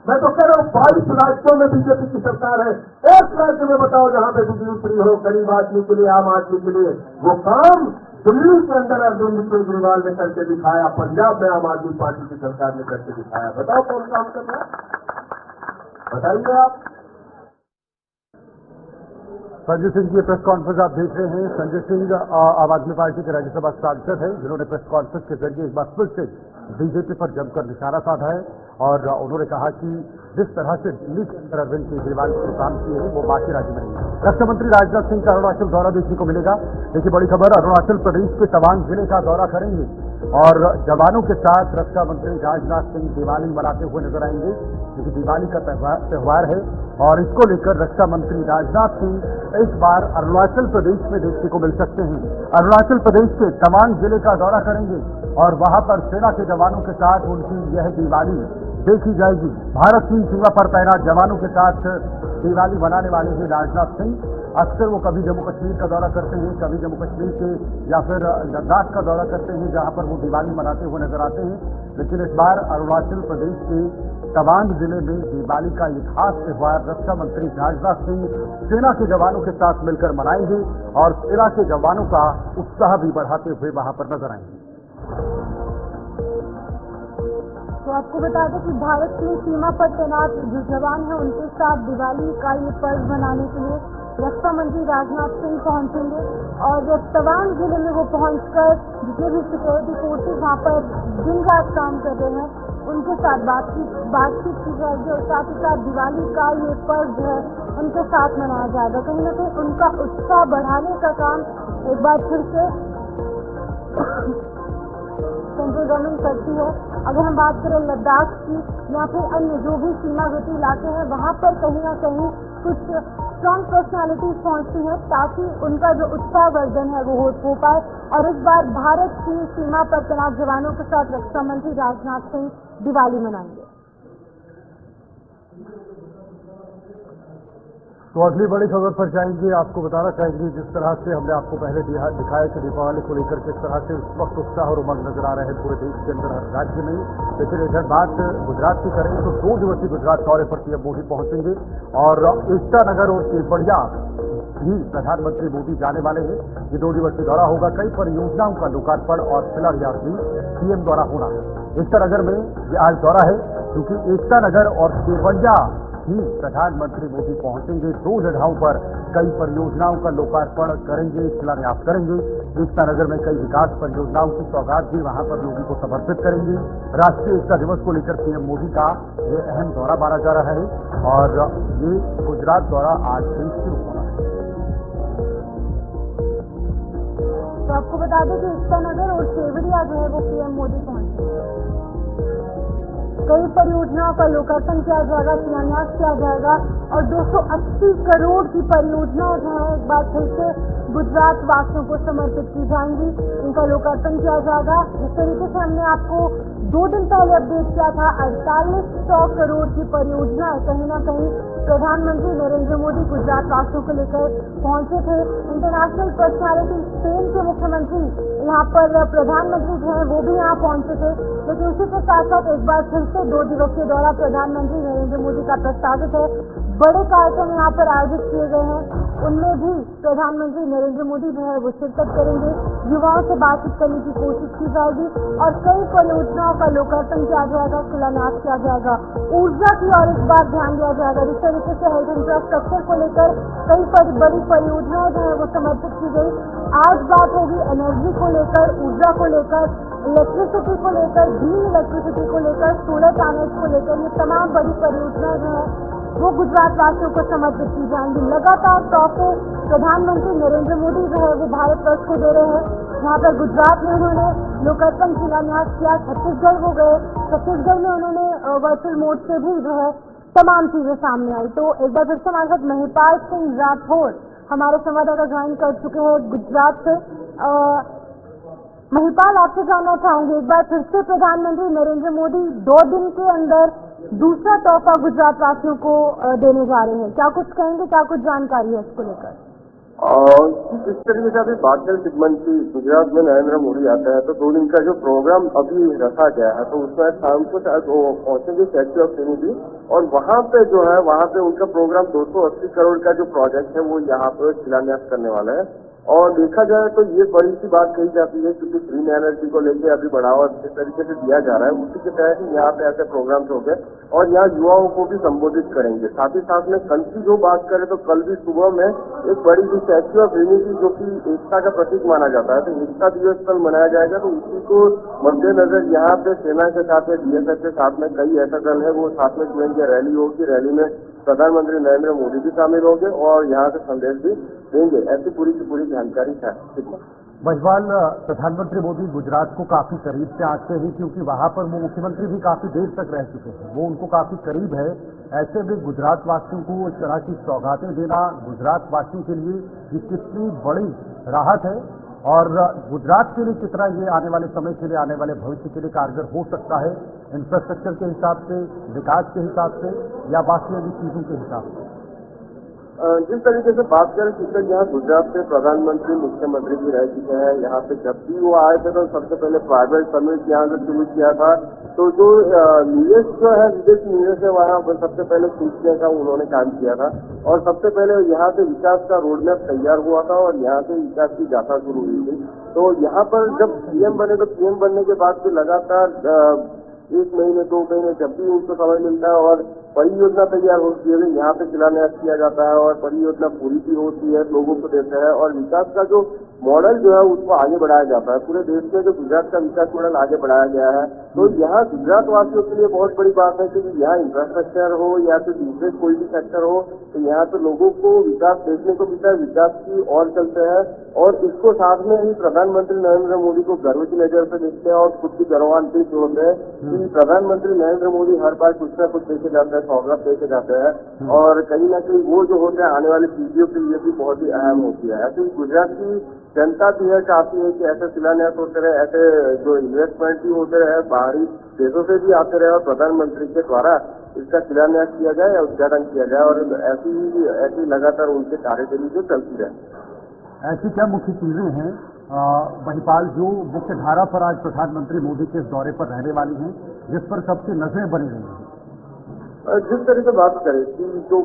मैं तो कह रहा हूं 22 राज्यों में बीजेपी की सरकार है। एक राज्य में बताओ जहां पे बिजली फ्री हो गरीब आदमी के लिए, आम आदमी के लिए। वो काम दिल्ली के अंदर अरविंद केजरीवाल ने करके दिखाया, पंजाब में आम आदमी पार्टी की सरकार ने करके दिखाया। बताओ कौन काम कर रहा है? बताइए आप। संजय सिंह की प्रेस कॉन्फ्रेंस आप देख रहे हैं। संजय सिंह आम आदमी पार्टी के राज्यसभा सांसद हैं, जिन्होंने प्रेस कॉन्फ्रेंस के जरिए एक बार फिर से बीजेपी पर जमकर निशाना साधा है और उन्होंने कहा कि जिस तरह से दिल्ली के अंदर अरविंद केजरीवाल ने काम किए हैं वो बाकी राज्य में नहीं है। रक्षा मंत्री राजनाथ सिंह का अरुणाचल दौरा देखने को मिलेगा। देखिए बड़ी खबर, अरुणाचल प्रदेश के तवांग जिले का दौरा करेंगे और जवानों के साथ रक्षा मंत्री राजनाथ सिंह दिवाली मनाते हुए नजर आएंगे, क्योंकि दिवाली का त्योहार है और इसको लेकर रक्षा मंत्री राजनाथ सिंह इस बार अरुणाचल प्रदेश में देखने को मिल सकते हैं। अरुणाचल प्रदेश के तवांग जिले का दौरा करेंगे और वहां पर सेना के जवानों के साथ उनकी यह दिवाली देखी जाएगी। भारत चीन सीमा पर तैनात जवानों के साथ दिवाली मनाने वाले हैं राजनाथ सिंह। अक्सर वो कभी जम्मू कश्मीर का दौरा करते हैं, कभी जम्मू कश्मीर के या फिर लद्दाख का दौरा करते हैं, जहां पर वो दिवाली मनाते हुए नजर आते हैं। लेकिन इस बार अरुणाचल प्रदेश के तवांग जिले में दिवाली का एक खास त्योहार रक्षा मंत्री राजनाथ सिंह सेना के जवानों के साथ मिलकर मनाएंगे और सेना के जवानों का उत्साह भी बढ़ाते हुए वहां पर नजर आएंगे। तो आपको बता दें कि भारत की सीमा पर तैनात जो जवान हैं उनके साथ दिवाली का ये पर्व मनाने के लिए रक्षा मंत्री राजनाथ सिंह पहुंचेंगे और तवांग जिले में वो पहुंचकर जितने भी सिक्योरिटी फोर्सेज वहाँ पर दिन रात काम कर रहे हैं उनके साथ बातचीत की जाएगी और साथ ही साथ दिवाली का ये पर्व जो है उनके साथ मनाया जाएगा। कहीं ना कहीं उनका उत्साह बढ़ाने का काम एक बार फिर से सेंट्रल गवर्नमेंट करती है। अगर हम बात करें लद्दाख की या फिर अन्य जो भी सीमावर्ती इलाके हैं वहाँ पर कहीं ना कहीं कुछ स्ट्रॉन्ग पर्सनालिटीज पहुँचती हैं ताकि उनका जो उत्साहवर्धन है वो हो पाए। और इस बार भारत की सीमा पर तैनात जवानों के साथ रक्षा मंत्री राजनाथ सिंह दिवाली मनाएंगे। तो अगली बड़ी खबर पर जाएंगे। आपको बताना चाहेंगे जिस तरह से हमने आपको पहले दिखाया कि दीपावली को लेकर किस तरह से इस वक्त उत्साह और उमंग नजर आ रहे हैं पूरे देश के अंदर, हर राज्य में। लेकिन इधर बात गुजरात की करें तो 2 दिवसीय गुजरात दौरे पर पीएम मोदी पहुंचेंगे और एकता नगर और केवड़िया भी प्रधानमंत्री मोदी जाने वाले हैं। ये 2 दिवसीय दौरा होगा। कई परियोजनाओं का लोकार्पण और शिलान्यास भी पीएम द्वारा होना है। एकता नगर में ये आज दौरा है क्योंकि एकता नगर और केवड़िया ही प्रधानमंत्री मोदी पहुंचेंगे। 2 जगहों पर कई परियोजनाओं का लोकार्पण करेंगे, शिलान्यास करेंगे। एकता नगर में कई विकास परियोजनाओं की सौगात भी वहां पर लोगों को समर्पित करेंगे। राष्ट्रीय एकता दिवस को लेकर पीएम मोदी का ये अहम दौरा माना जा रहा है और ये गुजरात दौरा आज से शुरू होना है। तो आपको बता दें कि एकता नगर और केवड़िया जो है वो पीएम मोदी पहुंचे। कई परियोजनाओं का लोकार्पण किया जाएगा, शिलान्यास किया जाएगा और 280 करोड़ की परियोजनाएं जो है एक बार फिर से गुजरात वासियों को समर्पित की जाएंगी, इनका लोकार्पण किया जाएगा। जिस तरीके से हमने आपको 2 दिन पहले अपडेट किया था 4800 करोड़ की परियोजना कहीं ना कहीं प्रधानमंत्री नरेंद्र मोदी गुजरात वासियों को लेकर पहुंचे थे। इंटरनेशनल पर्सनालिटी स्पेन के मुख्यमंत्री यहाँ पर प्रधानमंत्री जो है वो भी यहाँ पहुंचे थे। लेकिन उसी के साथ साथ एक बार फिर से 2 दिवसीय दौरा प्रधानमंत्री नरेंद्र मोदी का प्रस्तावित है। बड़े कार्यक्रम यहाँ पर आयोजित किए गए हैं, उनमें भी प्रधानमंत्री नरेंद्र मोदी जो है वो शिरकत करेंगे। युवाओं से बातचीत करने की कोशिश की जाएगी और कई परियोजनाओं का लोकार्पण किया जाएगा, शिलान्यास किया जाएगा। ऊर्जा की ओर इस बार ध्यान दिया जाएगा। जिस तरीके से हेल्थ इंफ्रास्ट्रक्चर को लेकर कई बड़ी परियोजनाएं जो है वो समर्पित की गई। आज बात होगी एनर्जी को लेकर, ऊर्जा को लेकर, इलेक्ट्रिसिटी को लेकर, ग्रीन इलेक्ट्रिसिटी को लेकर, सोलर पैनल्स को लेकर। ये तमाम बड़ी परियोजनाएं जो है वो गुजरात वासियों को समर्पित की जाएंगी। लगातार तोहफे प्रधानमंत्री नरेंद्र मोदी जो है वो भारतवर्ष को दे रहे हैं। यहाँ पर गुजरात में उन्होंने लोकार्पण शिलान्यास किया, छत्तीसगढ़ को गए, छत्तीसगढ़ में उन्होंने वर्चुअल मोड से भी जो है तमाम चीजें सामने आई। तो एक बार फिर से हमारे साथ महिपाल सिंह राठौड़ हमारे संवाददाता ज्वाइन कर चुके हैं गुजरात से। महिपाल, आपसे जानना चाहूंगी, एक बार फिर से प्रधानमंत्री नरेंद्र मोदी 2 दिन के अंदर दूसरा तोहफा गुजरात वासियों को देने जा रहे हैं, क्या कुछ कहेंगे, क्या कुछ जानकारी है इसको लेकर? जिस तरीके से अभी बात करें सिगमंत्री गुजरात में नरेंद्र मोदी आता है तो 2 दिन का जो प्रोग्राम अभी रखा गया है तो उसमें शाम को शायद वो पहुंचेंगे स्टैच्यू ऑफ यूनिटी और वहां पे जो है वहां पे उनका प्रोग्राम 280 करोड़ का जो प्रोजेक्ट है वो यहाँ पे शिलान्यास करने वाला है। और देखा जाए तो ये बड़ी सी बात कही जाती है क्योंकि ग्रीन एनर्जी को लेकर अभी बढ़ावा जिस तरीके से दिया जा रहा है उसी के तहत ही यहाँ पे ऐसे प्रोग्राम्स हो गए और यहाँ युवाओं को भी संबोधित करेंगे। साथ ही साथ में कल की जो बात करें तो कल भी सुबह में एक बड़ी सी स्टैच्यू ऑफ यूनिटी जो कि एकता का प्रतीक माना जाता है तो एकता दिवस कल मनाया जाएगा। तो उसी को मद्देनजर यहाँ पे सेना के साथ में बीएसएफ के साथ में कई ऐसा दल है वो साथ में जुड़ेंगे। रैली होगी, रैली में प्रधानमंत्री नरेंद्र मोदी भी शामिल होंगे और यहाँ से संदेश भी देंगे। ऐसी पूरी की पूरी जानकारी है। महिपाल, प्रधानमंत्री मोदी गुजरात को काफी करीब से आते हैं क्योंकि वहां पर वो मुख्यमंत्री भी काफी देर तक रह चुके हैं, वो उनको काफी करीब है। ऐसे में गुजरात वासियों को इस तरह की सौगातें देना गुजरात वासियों के लिए ये कितनी बड़ी राहत है और गुजरात के लिए कितना ये आने वाले समय के लिए, आने वाले भविष्य के लिए कारगर हो सकता है, इंफ्रास्ट्रक्चर के हिसाब से, विकास के हिसाब से या बाकी अन्य चीजों के हिसाब से? जिस तरीके से बात करें कि यहाँ गुजरात के प्रधानमंत्री मुख्यमंत्री भी रह चुके हैं, यहाँ पे जब भी वो आए थे तो सबसे पहले प्राइवेट समिट यहाँ से शुरू किया था। तो जो निवेश जो है, विदेशी निवेश है, वहाँ पर सबसे पहले खींचने का उन्होंने काम किया था और सबसे पहले यहाँ से विकास का रोड मैप तैयार हुआ था और यहाँ से विकास की यात्रा शुरू हुई थी। तो यहाँ पर जब पीएम बने तो पीएम बनने के बाद भी लगातार 1 महीने 2 महीने जब भी उनको समय मिलता है और परियोजना तैयार होती है, यहाँ पे शिलान्यास किया जाता है और परियोजना पूरी भी होती है, लोगों को देते हैं और विकास का जो मॉडल जो है उसको आगे बढ़ाया जाता है। पूरे देश में जो गुजरात का विकास मॉडल आगे बढ़ाया गया है, तो यहाँ गुजरात वासियों के लिए बहुत बड़ी बात है कि यहाँ इंफ्रास्ट्रक्चर हो या फिर दूसरे कोई भी सेक्टर हो, तो यहाँ पे लोगों को विकास देखने को मिलता है, विकास की ओर चलते हैं और इसको साथ में ही प्रधानमंत्री नरेंद्र मोदी को गर्व की नजर से देखते हैं और खुद भी गर्वान्वित होते हैं कि प्रधानमंत्री नरेंद्र मोदी हर बार कुछ न कुछ देखे जाते हैं, सौगात देके जाते हैं और कहीं ना कहीं वो जो होते हैं आने वाली पीढ़ियों के लिए भी बहुत ही अहम होती है। ऐसे गुजरात की जनता भी है, चाहती है कि ऐसे शिलान्यास होते रहे, ऐसे जो इन्वेस्टमेंट भी होते रहे, बाहरी देशों से भी आते रहे और प्रधानमंत्री के द्वारा इसका शिलान्यास किया जाए या उद्घाटन किया जाए और ऐसी लगातार उनके कार्यशैली जो चलती रहे। ऐसी क्या मुख्य चीजें हैं महिपाल जो मुख्य धारा पर आज प्रधानमंत्री मोदी के इस दौरे पर रहने वाली हैं, जिस पर सबकी नजरें बनी रही हैं? जिस तरह से बात करें कि जो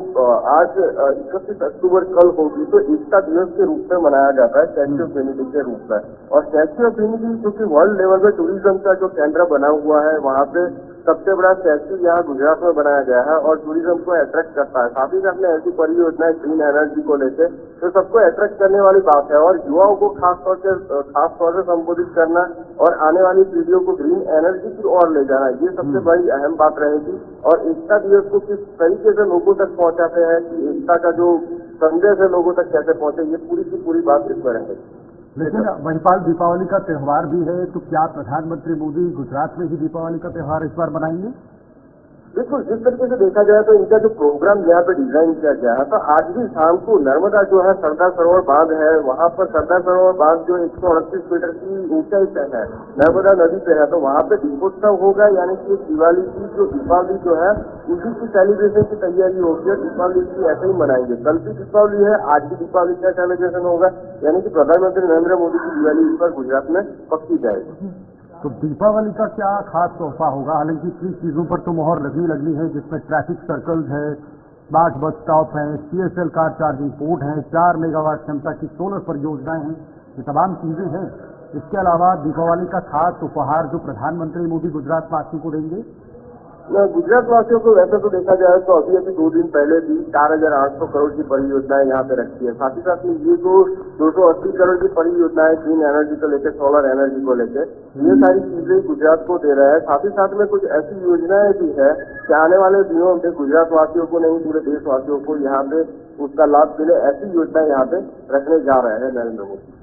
आज 31 अक्टूबर कल होगी तो एकता दिवस के रूप में मनाया जाता है, स्टैच्यू ऑफ यूनिटी के रूप में। और स्टैच्यू ऑफ यूनिटी जो कि वर्ल्ड लेवल पे टूरिज्म का जो केंद्र बना हुआ है, वहाँ पे सबसे बड़ा स्टैच्यू यहाँ गुजरात में बनाया गया है और टूरिज्म को अट्रैक्ट करता है। साथ ही साथ में ऐसी परियोजनाएं ग्रीन एनर्जी को लेकर तो सबको अट्रैक्ट करने वाली बात है और युवाओं को खास तौर से संबोधित करना और आने वाली पीढ़ियों को ग्रीन एनर्जी की ओर ले जाना, ये सबसे बड़ी अहम बात रहेगी। और एकता दिवस को किस तरीके से लोगों तक पहुंचाते हैं कि एकता का जो संदेश है लोगों तक कैसे पहुंचे, ये पूरी की पूरी बात इसमें रहेगी। लेकिन महिपाल दीपावली का त्योहार भी है, तो क्या प्रधानमंत्री मोदी गुजरात में ही दीपावली का त्योहार इस बार मनाएंगे? बिल्कुल, जिस तरीके से देखा जाए तो इनका जो प्रोग्राम यहाँ पे डिजाइन किया गया है, तो आज भी शाम को नर्मदा जो है सरदार सरोवर बांध है, वहाँ पर सरदार सरोवर बांध जो 138 मीटर की ऊंचाई पे है, नर्मदा नदी पे है, तो वहाँ पे दीपोत्सव होगा। यानी कि दीपावली जो है उसी की सेलिब्रेशन की तैयारी होगी और दीपावली की ऐसे ही मनाएंगे। कल भी दीपावली है, आज भी दीपावली का सेलिब्रेशन होगा, यानी कि प्रधानमंत्री नरेंद्र मोदी की दिवाली इस बार गुजरात में पक्की जाएगी। तो दीपावली का क्या खास तोहफा होगा? हालांकि इतनी चीजों पर तो मोहर लगनी है, जिसमें ट्रैफिक सर्कल्स है, स्मार्ट बस स्टॉप है, CSL कार चार्जिंग पोर्ट है, 4 मेगावाट क्षमता की सोलर परियोजनाएं हैं, ये तमाम चीजें हैं। इसके अलावा दीपावली का खास उपहार जो प्रधानमंत्री मोदी गुजरात वासियों को देंगे? गुजरात वासियों को वैसे तो देखा जाए तो अभी 2 दिन पहले भी 4,800 करोड़ की परियोजनाएं यहाँ पे रखी है। साथ ही साथ में ये जो 280 करोड़ की परियोजनाएं ग्रीन एनर्जी को लेकर, सोलर एनर्जी को लेकर, ये सारी चीजें गुजरात को दे रहा है। साथ ही साथ में कुछ ऐसी योजनाएं भी है कि आने वाले दिनों में गुजरात वासियों को नहीं, पूरे देशवासियों को यहाँ पे उसका लाभ मिले, ऐसी योजनाएं यहाँ पे रखने जा रहे हैं नरेंद्र मोदी।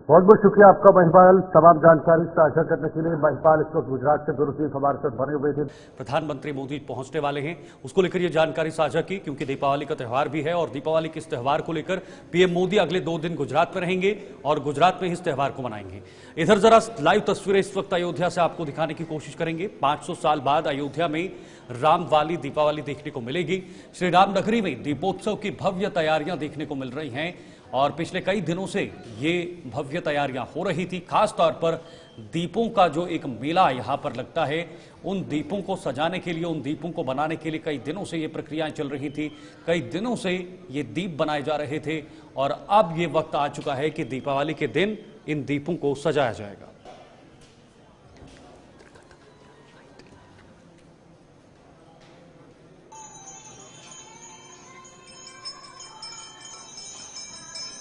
बहुत बहुत शुक्रिया आपका महिपाल, तमाम जानकारी साझा करने के लिए। महिपाल इस वक्त गुजरात से दूरदर्शन हमारे साथ बने हुए थे। प्रधानमंत्री मोदी पहुंचने वाले हैं, उसको लेकर ये जानकारी साझा की, क्योंकि दीपावली का त्यौहार भी है और दीपावली के इस त्यौहार को लेकर पीएम मोदी अगले 2 दिन गुजरात में रहेंगे और गुजरात में इस त्यौहार को मनाएंगे। इधर जरा लाइव तस्वीरें इस वक्त अयोध्या से आपको दिखाने की कोशिश करेंगे। 500 साल बाद अयोध्या में राम वाली दीपावली देखने को मिलेगी। श्री राम नगरी में दीपोत्सव की भव्य तैयारियां देखने को मिल रही हैं और पिछले कई दिनों से ये भव्य तैयारियां हो रही थी। खास तौर पर दीपों का जो एक मेला यहां पर लगता है, उन दीपों को सजाने के लिए, उन दीपों को बनाने के लिए कई दिनों से ये प्रक्रियाएं चल रही थी, कई दिनों से ये दीप बनाए जा रहे थे और अब ये वक्त आ चुका है कि दीपावली के दिन इन दीपों को सजाया जाएगा।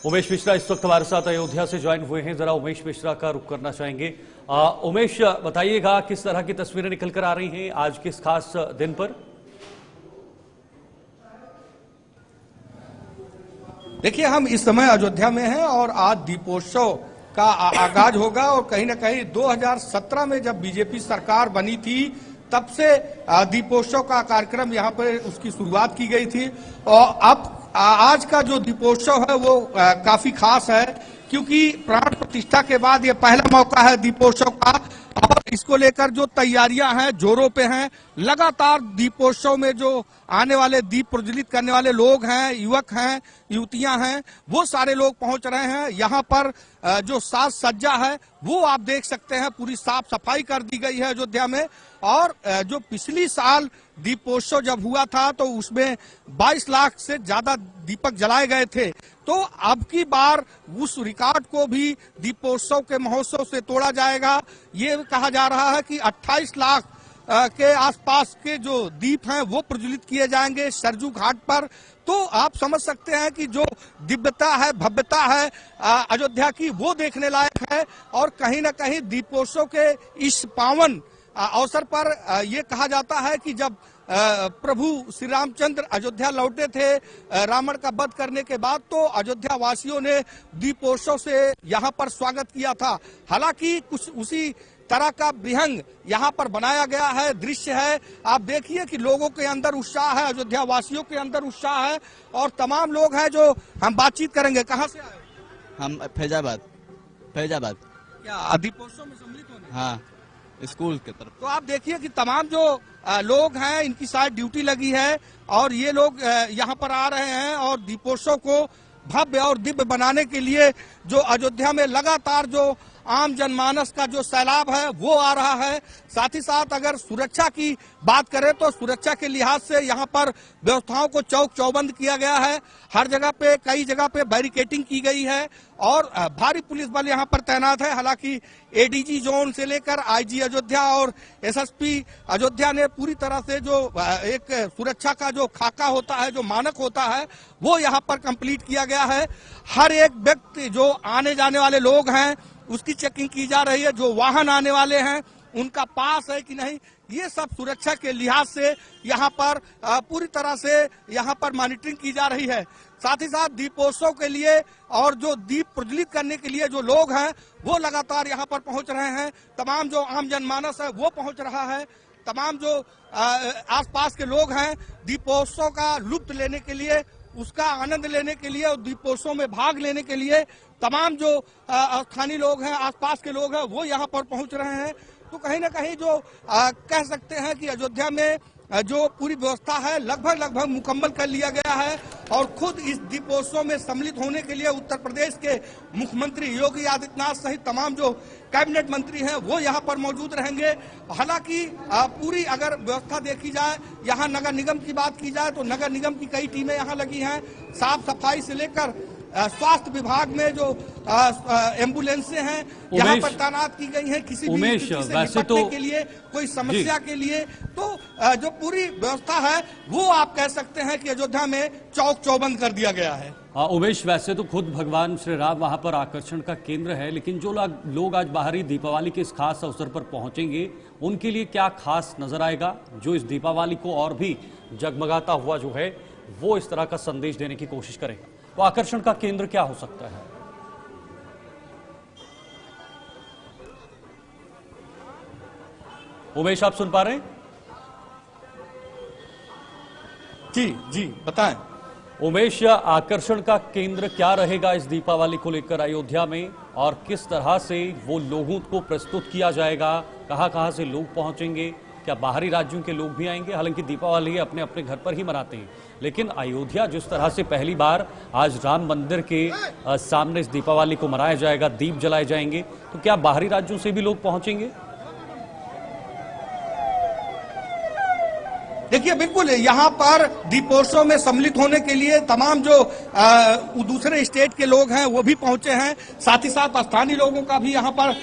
उमेश मिश्रा इस वक्त हमारे साथ अयोध्या से ज्वाइन हुए हैं, जरा उमेश मिश्रा का रुख करना चाहेंगे। उमेश, बताइएगा किस तरह की तस्वीरें निकल कर आ रही हैं आज किस खास दिन पर? देखिए, हम इस समय अयोध्या में हैं और आज दीपोत्सव का आगाज होगा और कहीं ना कहीं 2017 में जब बीजेपी सरकार बनी थी तब से दीपोत्सव का कार्यक्रम यहाँ पर उसकी शुरुआत की गई थी और अब आज का जो दीपोत्सव है वो काफी खास है, क्योंकि प्राण प्रतिष्ठा के बाद ये पहला मौका है दीपोत्सव का और इसको लेकर जो तैयारियां हैं जोरों पे हैं। लगातार दीपोत्सव में जो आने वाले दीप प्रज्वलित करने वाले लोग हैं, युवक हैं, युवतियां हैं, वो सारे लोग पहुंच रहे हैं। यहाँ पर जो साज सज्जा है वो आप देख सकते हैं, पूरी साफ सफाई कर दी गई है अयोध्या में। और जो पिछली साल दीपोत्सव जब हुआ था तो उसमें 22 लाख से ज्यादा दीपक जलाए गए थे, तो अब की बार उस रिकॉर्ड को भी दीपोत्सव के महोत्सव से तोड़ा जाएगा। ये कहा जा रहा है कि 28 लाख के आसपास के जो दीप हैं वो प्रज्वलित किए जाएंगे सरजू घाट पर। तो आप समझ सकते हैं कि जो दिव्यता है, भव्यता है अयोध्या की, वो देखने लायक है। और कहीं ना कहीं दीपोत्सव के इस पावन अवसर पर ये कहा जाता है कि जब प्रभु श्री रामचंद्र अयोध्या लौटे थे रावण का वध करने के बाद, तो अयोध्या वासियों ने दीपोत्सव से यहाँ पर स्वागत किया था। हालांकि कुछ उसी तरह का विहंग यहाँ पर बनाया गया है, दृश्य है। आप देखिए कि लोगों के अंदर उत्साह है, अयोध्या वासियों के अंदर उत्साह है। और तमाम लोग हैं जो हम बातचीत करेंगे। कहाँ से आए? हम फैजाबाद। क्या दीपोत्सव में सम्मिलित होने? हाँ, स्कूल की तरफ। तो आप देखिए कि तमाम जो लोग हैं, इनकी शायद ड्यूटी लगी है और ये लोग यहाँ पर आ रहे हैं और दीपोत्सव को भव्य और दिव्य बनाने के लिए जो अयोध्या में लगातार जो आम जनमानस का जो सैलाब है वो आ रहा है। साथ ही साथ अगर सुरक्षा की बात करें तो सुरक्षा के लिहाज से यहाँ पर व्यवस्थाओं को चौक चौबंद किया गया है। हर जगह पे, कई जगह पे बैरिकेटिंग की गई है और भारी पुलिस बल यहाँ पर तैनात है। हालांकि एडीजी जोन से लेकर आईजी अयोध्या और एसएसपी अयोध्या ने पूरी तरह से जो एक सुरक्षा का जो खाका होता है, जो मानक होता है, वो यहाँ पर कंप्लीट किया गया है। हर एक व्यक्ति जो आने जाने वाले लोग हैं उसकी चेकिंग की जा रही है। जो वाहन आने वाले हैं उनका पास है कि नहीं, ये सब सुरक्षा के लिहाज से यहाँ पर पूरी तरह से यहाँ पर मॉनिटरिंग की जा रही है। साथ ही साथ दीपोत्सव के लिए और जो दीप प्रज्वलित करने के लिए जो लोग हैं वो लगातार यहाँ पर पहुंच रहे हैं। तमाम जो आम जनमानस है वो पहुंच रहा है। तमाम जो आसपास के लोग हैं दीपोत्सव का लुत्फ लेने के लिए, उसका आनंद लेने के लिए और दीपोत्सव में भाग लेने के लिए तमाम जो स्थानीय लोग हैं, आसपास के लोग हैं, वो यहाँ पर पहुंच रहे हैं। तो कहीं ना कहीं जो कह सकते हैं कि अयोध्या में जो पूरी व्यवस्था है लगभग मुकम्मल कर लिया गया है। और खुद इस दीपोत्सव में सम्मिलित होने के लिए उत्तर प्रदेश के मुख्यमंत्री योगी आदित्यनाथ सहित तमाम जो कैबिनेट मंत्री हैं वो यहाँ पर मौजूद रहेंगे। हालांकि पूरी अगर व्यवस्था देखी जाए, यहाँ नगर निगम की बात की जाए तो नगर निगम की कई टीमें यहाँ लगी हैं। साफ सफाई से लेकर स्वास्थ्य विभाग में जो एम्बुलेंसें हैं यहाँ पर तैनात की गई हैं किसी भी स्थिति से निपटने के लिए, कोई समस्या के लिए। तो जो पूरी व्यवस्था है वो आप कह सकते हैं कि अयोध्या में चौक चौबंद कर दिया गया है। उमेश, वैसे तो खुद भगवान श्री राम वहां पर आकर्षण का केंद्र है, लेकिन जो लोग आज बाहरी दीपावली के इस खास अवसर पर पहुंचेंगे उनके लिए क्या खास नजर आएगा जो इस दीपावली को और भी जगमगाता हुआ जो है वो इस तरह का संदेश देने की कोशिश करेगा? तो आकर्षण का केंद्र क्या हो सकता है? उमेश, आप सुन पा रहे हैं? जी बताएं उमेश, आकर्षण का केंद्र क्या रहेगा इस दीपावली को लेकर अयोध्या में और किस तरह से वो लोगों को प्रस्तुत किया जाएगा? कहां से लोग पहुंचेंगे? क्या बाहरी राज्यों के लोग भी आएंगे? हालांकि दीपावली अपने अपने घर पर ही मनाते हैं, लेकिन अयोध्या जिस तरह से पहली बार आज राम मंदिर के सामने इस दीपावली को मनाया जाएगा, दीप जलाए जाएंगे, तो क्या बाहरी राज्यों से भी लोग पहुंचेंगे? देखिए, बिल्कुल यहाँ पर दीपोत्सव में सम्मिलित होने के लिए तमाम जो दूसरे स्टेट के लोग हैं वो भी पहुंचे हैं। साथ ही साथ स्थानीय लोगों का भी यहाँ पर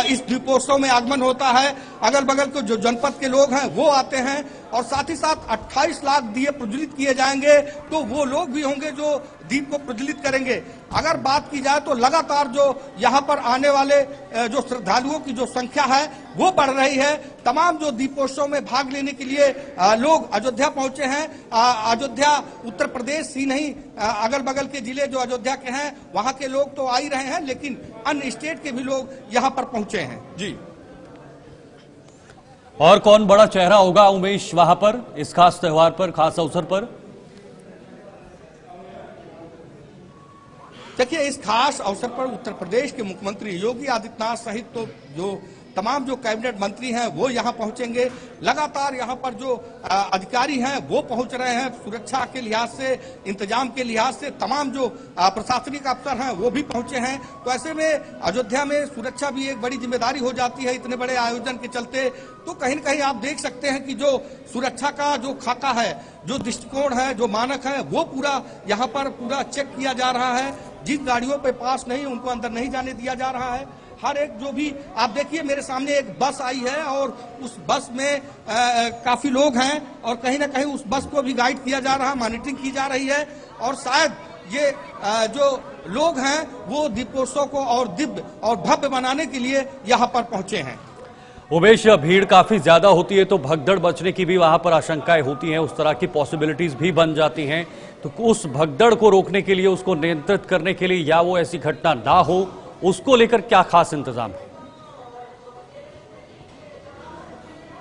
इस दीपोत्सव में आगमन होता है। अगल बगल के जो जनपद के लोग हैं वो आते हैं और साथ ही साथ 28 लाख दिए प्रज्वलित किए जाएंगे, तो वो लोग भी होंगे जो दीप को प्रज्वलित करेंगे। अगर बात की जाए तो लगातार जो यहाँ पर आने वाले जो श्रद्धालुओं की जो संख्या है वो बढ़ रही है। तमाम जो दीपोत्सव में भाग लेने के लिए लोग अयोध्या पहुंचे हैं। अयोध्या उत्तर प्रदेश ही नहीं, अगल बगल के जिले जो अयोध्या के हैं वहां के लोग तो आ ही रहे हैं, लेकिन अन्य स्टेट के भी लोग यहाँ पर पहुंचे हैं। जी, और कौन बड़ा चेहरा होगा उमेश वहां पर इस खास त्योहार पर, खास अवसर पर? देखिए, इस खास अवसर पर उत्तर प्रदेश के मुख्यमंत्री योगी आदित्यनाथ सहित तो जो तमाम जो कैबिनेट मंत्री हैं वो यहाँ पहुंचेंगे। लगातार यहाँ पर जो अधिकारी हैं वो पहुंच रहे हैं। सुरक्षा के लिहाज से, इंतजाम के लिहाज से तमाम जो प्रशासनिक अफसर हैं वो भी पहुंचे हैं। तो ऐसे में अयोध्या में सुरक्षा भी एक बड़ी जिम्मेदारी हो जाती है इतने बड़े आयोजन के चलते। तो कहीं न कहीं आप देख सकते हैं कि जो सुरक्षा का जो खाका है, जो दृष्टिकोण है, जो मानक है, वो पूरा यहाँ पर पूरा चेक किया जा रहा है। जिन गाड़ियों पे पास नहीं उनको अंदर नहीं जाने दिया जा रहा है। हर एक जो भी आप देखिए, मेरे सामने एक बस आई है और उस बस में काफी लोग हैं और कहीं ना कहीं उस बस को भी गाइड किया जा रहा है, मॉनिटरिंग की जा रही है। और शायद ये जो लोग हैं वो दीपोत्सव को और दिव्य और भव्य बनाने के लिए यहाँ पर पहुंचे हैं। उमेश, भीड़ काफी ज्यादा होती है तो भगदड़ बचने की भी वहां पर आशंकाएं होती हैं, उस तरह की पॉसिबिलिटीज भी बन जाती हैं। तो उस भगदड़ को रोकने के लिए, उसको नियंत्रित करने के लिए या वो ऐसी घटना ना हो, उसको लेकर क्या खास इंतजाम है?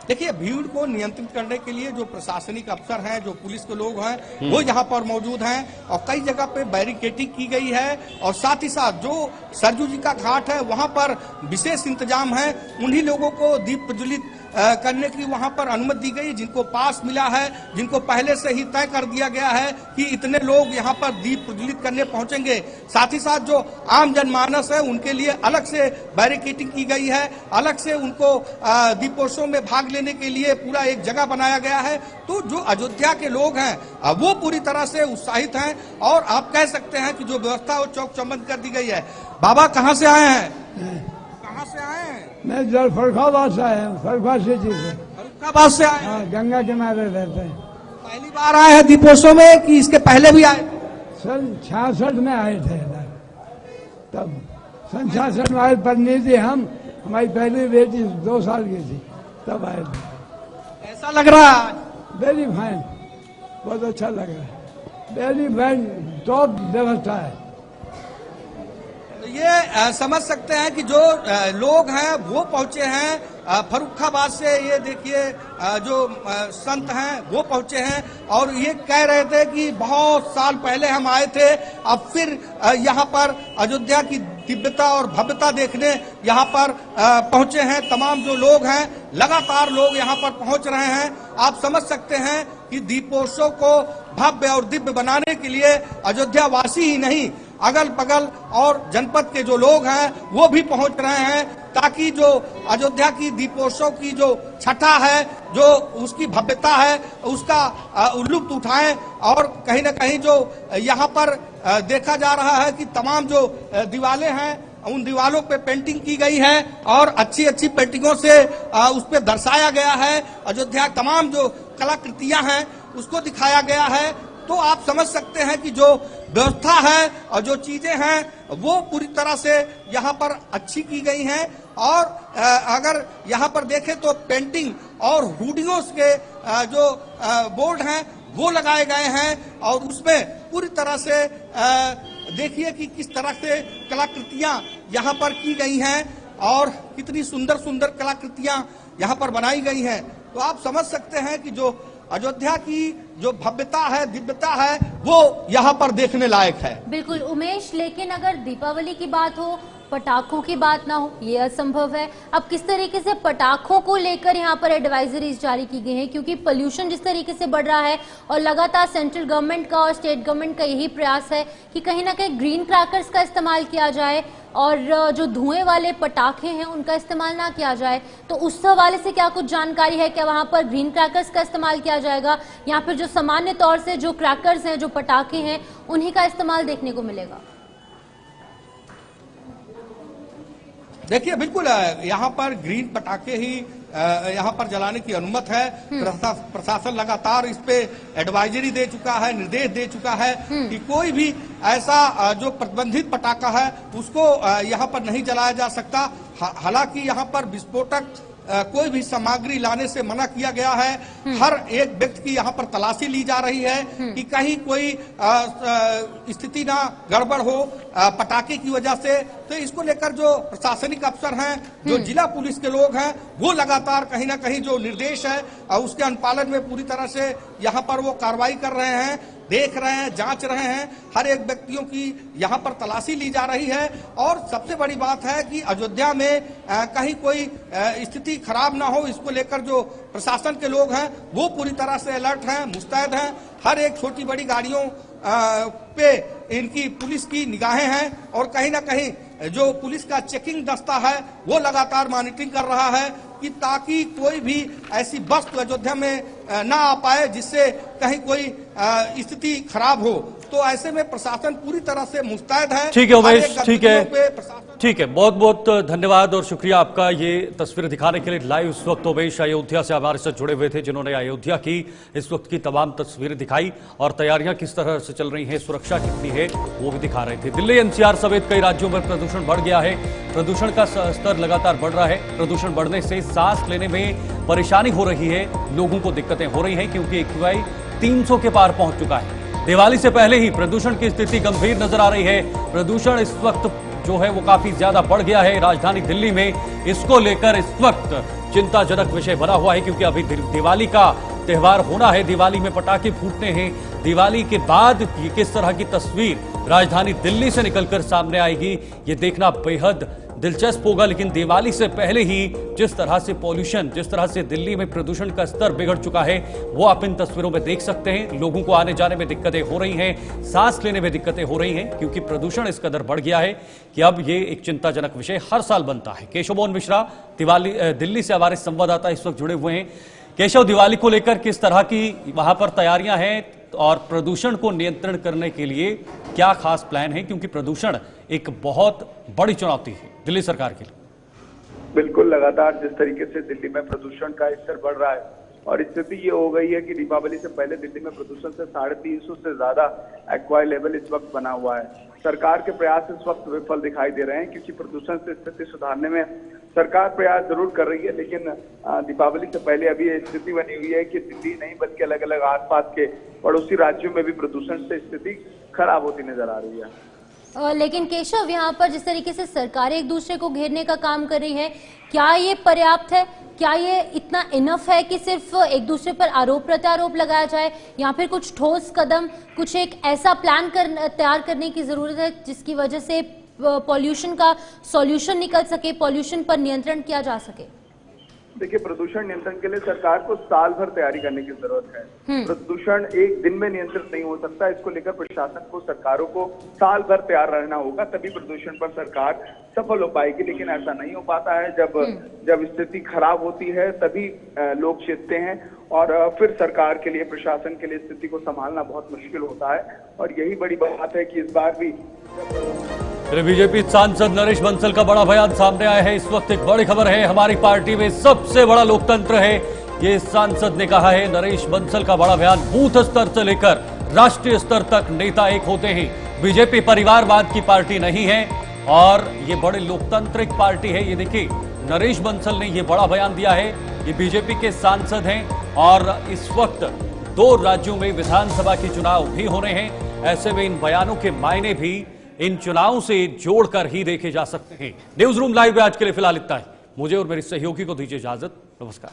देखिए, भीड़ को नियंत्रित करने के लिए जो प्रशासनिक अफसर हैं, जो पुलिस के लोग हैं, वो यहाँ पर मौजूद हैं और कई जगह पे बैरिकेडिंग की गई है। और साथ ही साथ जो सरजू जी का घाट है वहां पर विशेष इंतजाम है। उन्हीं लोगों को दीप प्रज्वलित करने की वहां पर अनुमति दी गई जिनको पास मिला है, जिनको पहले से ही तय कर दिया गया है कि इतने लोग यहाँ पर दीप प्रज्वलित करने पहुंचेंगे। साथ ही साथ जो आम जनमानस है उनके लिए अलग से बैरिकेडिंग की गई है, अलग से उनको दीपोत्सव में भाग लेने के लिए पूरा एक जगह बनाया गया है। तो जो अयोध्या के लोग हैं वो पूरी तरह से उत्साहित हैं और आप कह सकते हैं कि जो व्यवस्था वो चौक चौबंद कर दी गई है। बाबा, कहाँ से आए हैं? कहाँ से आए हैं? मैं फरुखाबाद से आया हूँ, सिटी से। फरुखाबाद से आए? हाँ, गंगा किनारे रहते हैं। पहली बार आए हैं दीपोत्सव में कि इसके पहले भी आए? सन 66 में आए थे इधर। तब सन 66 में आए, पढ़नी थी हम, हमारी पहली बेटी 2 साल की थी, तब आए थे। ऐसा लग रहा है? वेरी फाइन, बहुत अच्छा लग रहा है। वेरी फाइन, टॉप व्यवस्था है। ये समझ सकते हैं कि जो लोग हैं वो पहुंचे हैं फरुखाबाद से। ये देखिए, जो संत हैं वो पहुंचे हैं और ये कह रहे थे कि बहुत साल पहले हम आए थे, अब फिर यहाँ पर अयोध्या की दिव्यता और भव्यता देखने यहाँ पर पहुंचे हैं। तमाम जो लोग हैं, लगातार लोग यहाँ पर पहुंच रहे हैं। आप समझ सकते हैं कि दीपोत्सव को भव्य और दिव्य बनाने के लिए अयोध्या वासी ही नहीं, अगल बगल और जनपद के जो लोग हैं वो भी पहुंच रहे हैं, ताकि जो अयोध्या की दीपोत्सव की जो छठा है, जो उसकी भव्यता है, उसका लुत्फ उठाएं। और कहीं ना कहीं जो यहाँ पर देखा जा रहा है कि तमाम जो दीवारें हैं उन दीवारों पे पेंटिंग की गई है और अच्छी अच्छी पेंटिंगों से उस पे दर्शाया गया है। अयोध्या तमाम जो कलाकृतियां हैं उसको दिखाया गया है। तो आप समझ सकते हैं कि जो व्यवस्था है और जो चीजें हैं वो पूरी तरह से यहाँ पर अच्छी की गई हैं। और अगर यहाँ पर देखें तो पेंटिंग और हुडियों के जो बोर्ड हैं वो लगाए गए हैं और उसमें पूरी तरह से देखिए कि किस तरह से कलाकृतियां यहाँ पर की गई हैं और कितनी सुंदर सुंदर कलाकृतियां यहाँ पर बनाई गई हैं। तो आप समझ सकते हैं कि जो अयोध्या की जो भव्यता है, दिव्यता है, वो यहाँ पर देखने लायक है। बिल्कुल उमेश, लेकिन अगर दीपावली की बात हो, पटाखों की बात ना हो, ये असंभव है। अब किस तरीके से पटाखों को लेकर यहाँ पर एडवाइजरीज जारी की गई हैं, क्योंकि पोल्यूशन जिस तरीके से बढ़ रहा है और लगातार सेंट्रल गवर्नमेंट का और स्टेट गवर्नमेंट का यही प्रयास है कि कहीं ना कहीं ग्रीन क्रैकर्स का इस्तेमाल किया जाए और जो धुएं वाले पटाखे हैं उनका इस्तेमाल ना किया जाए। तो उस हवाले से क्या कुछ जानकारी है? क्या वहां पर ग्रीन क्रैकर्स का इस्तेमाल किया जाएगा या फिर जो सामान्य तौर से जो क्रैकर्स हैं, जो पटाखे हैं, उन्हीं का इस्तेमाल देखने को मिलेगा? देखिए, बिल्कुल यहाँ पर ग्रीन पटाखे ही यहाँ पर जलाने की अनुमति है। प्रशासन लगातार इस पे एडवाइजरी दे चुका है, निर्देश दे चुका है कि कोई भी ऐसा जो प्रतिबंधित पटाखा है उसको यहाँ पर नहीं जलाया जा सकता। हालांकि यहाँ पर विस्फोटक कोई भी सामग्री लाने से मना किया गया है। हर एक व्यक्ति की यहाँ पर तलाशी ली जा रही है कि कहीं कोई स्थिति ना गड़बड़ हो पटाखे की वजह से। तो इसको लेकर जो प्रशासनिक अफसर हैं, जो जिला पुलिस के लोग हैं, वो लगातार कहीं ना कहीं जो निर्देश है उसके अनुपालन में पूरी तरह से यहाँ पर वो कार्रवाई कर रहे हैं। देख रहे हैं, जांच रहे हैं, हर एक व्यक्तियों की यहाँ पर तलाशी ली जा रही है। और सबसे बड़ी बात है कि अयोध्या में कहीं कोई स्थिति खराब ना हो, इसको लेकर जो प्रशासन के लोग हैं वो पूरी तरह से अलर्ट हैं, मुस्तैद हैं। हर एक छोटी बड़ी गाड़ियों पे इनकी पुलिस की निगाहें हैं और कहीं ना कहीं जो पुलिस का चेकिंग दस्ता है वो लगातार मॉनिटरिंग कर रहा है कि ताकि कोई भी ऐसी वस्तु अयोध्या में ना आ पाए जिससे कहीं कोई स्थिति खराब हो। तो ऐसे में प्रशासन पूरी तरह से मुस्तैद है। ठीक है उमेश, ठीक है, बहुत बहुत धन्यवाद और शुक्रिया आपका ये तस्वीर दिखाने के लिए। लाइव इस वक्त उमेश अयोध्या से हमारे साथ जुड़े हुए थे, जिन्होंने अयोध्या की इस वक्त की तमाम तस्वीरें दिखाई और तैयारियां किस तरह से चल रही हैं, सुरक्षा कितनी है वो भी दिखा रहे थे। दिल्ली एनसीआर समेत कई राज्यों में प्रदूषण बढ़ गया है, प्रदूषण का स्तर लगातार बढ़ रहा है। प्रदूषण बढ़ने से सांस लेने में परेशानी हो रही है, लोगों को दिक्कतें हो रही हैं क्योंकि AQI 300 के पार पहुंच चुका है। दिवाली से पहले ही प्रदूषण की स्थिति गंभीर नजर आ रही है। प्रदूषण इस वक्त जो है वो काफी ज्यादा बढ़ गया है राजधानी दिल्ली में। इसको लेकर इस वक्त चिंताजनक विषय बना हुआ है क्योंकि अभी दिवाली का त्यौहार होना है, दिवाली में पटाखे फूटने हैं। दिवाली के बाद किस तरह की तस्वीर राजधानी दिल्ली से निकलकर सामने आएगी ये देखना बेहद दिलचस्प होगा। लेकिन दिवाली से पहले ही जिस तरह से पॉल्यूशन, जिस तरह से दिल्ली में प्रदूषण का स्तर बिगड़ चुका है वो आप इन तस्वीरों में देख सकते हैं। लोगों को आने जाने में दिक्कतें हो रही हैं, सांस लेने में दिक्कतें हो रही हैं क्योंकि प्रदूषण इस कदर बढ़ गया है कि अब ये एक चिंताजनक विषय हर साल बनता है। केशव मोहन मिश्रा दिल्ली से हमारे संवाददाता इस वक्त जुड़े हुए हैं। केशव, दिवाली को लेकर किस तरह की वहां पर तैयारियां हैं और प्रदूषण को नियंत्रण करने के लिए क्या खास प्लान है, क्योंकि प्रदूषण एक बहुत बड़ी चुनौती है दिल्ली सरकार के लिए? बिल्कुल, लगातार जिस तरीके से दिल्ली में प्रदूषण का स्तर बढ़ रहा है और स्थिति ये हो गई है कि दीपावली से पहले दिल्ली में प्रदूषण से 350 से ज्यादा AQI लेवल इस वक्त बना हुआ है। सरकार के प्रयास इस वक्त विफल दिखाई दे रहे हैं क्योंकि प्रदूषण से स्थिति सुधारने में सरकार प्रयास जरूर कर रही है, लेकिन दीपावली से पहले अभी ये स्थिति बनी हुई है कि दिल्ली नहीं बल्कि अलग अलग आसपास के पड़ोसी राज्यों में भी प्रदूषण से स्थिति खराब होती नजर आ रही है। लेकिन केशव, यहाँ पर जिस तरीके से सरकारें एक दूसरे को घेरने का काम कर रही है, क्या ये पर्याप्त है? क्या ये इतना इनफ है कि सिर्फ एक दूसरे पर आरोप प्रत्यारोप लगाया जाए या फिर कुछ ठोस कदम, कुछ एक ऐसा प्लान तैयार करने की जरूरत है जिसकी वजह से पॉल्यूशन का सॉल्यूशन निकल सके, पॉल्यूशन पर नियंत्रण किया जा सके? देखिए, प्रदूषण नियंत्रण के लिए सरकार को साल भर तैयारी करने की जरूरत है। प्रदूषण एक दिन में नियंत्रित नहीं हो सकता, इसको लेकर प्रशासन को, सरकारों को साल भर तैयार रहना होगा, तभी प्रदूषण पर सरकार सफल हो पाएगी। लेकिन ऐसा नहीं हो पाता है। जब स्थिति खराब होती है तभी लोग चेतते हैं और फिर सरकार के लिए, प्रशासन के लिए स्थिति को संभालना बहुत मुश्किल होता है। और यही बड़ी बात है कि इस बार भी बीजेपी सांसद नरेश बंसल का बड़ा बयान सामने आया है। इस वक्त एक बड़ी खबर है, हमारी पार्टी में सबसे बड़ा लोकतंत्र है, ये सांसद ने कहा है। नरेश बंसल का बड़ा बयान, बूथ स्तर से लेकर राष्ट्रीय स्तर तक नेता एक होते हैं। बीजेपी परिवारवाद की पार्टी नहीं है और ये बड़े लोकतांत्रिक पार्टी है। ये देखिए, नरेश बंसल ने ये बड़ा बयान दिया है। ये बीजेपी के सांसद हैं और इस वक्त 2 राज्यों में विधानसभा के चुनाव भी होने हैं। ऐसे में इन बयानों के मायने भी इन चुनावों से जोड़कर ही देखे जा सकते हैं। न्यूज रूम लाइव में आज के लिए फिलहाल इतना ही। मुझे और मेरी सहयोगी को दीजिए इजाजत। नमस्कार।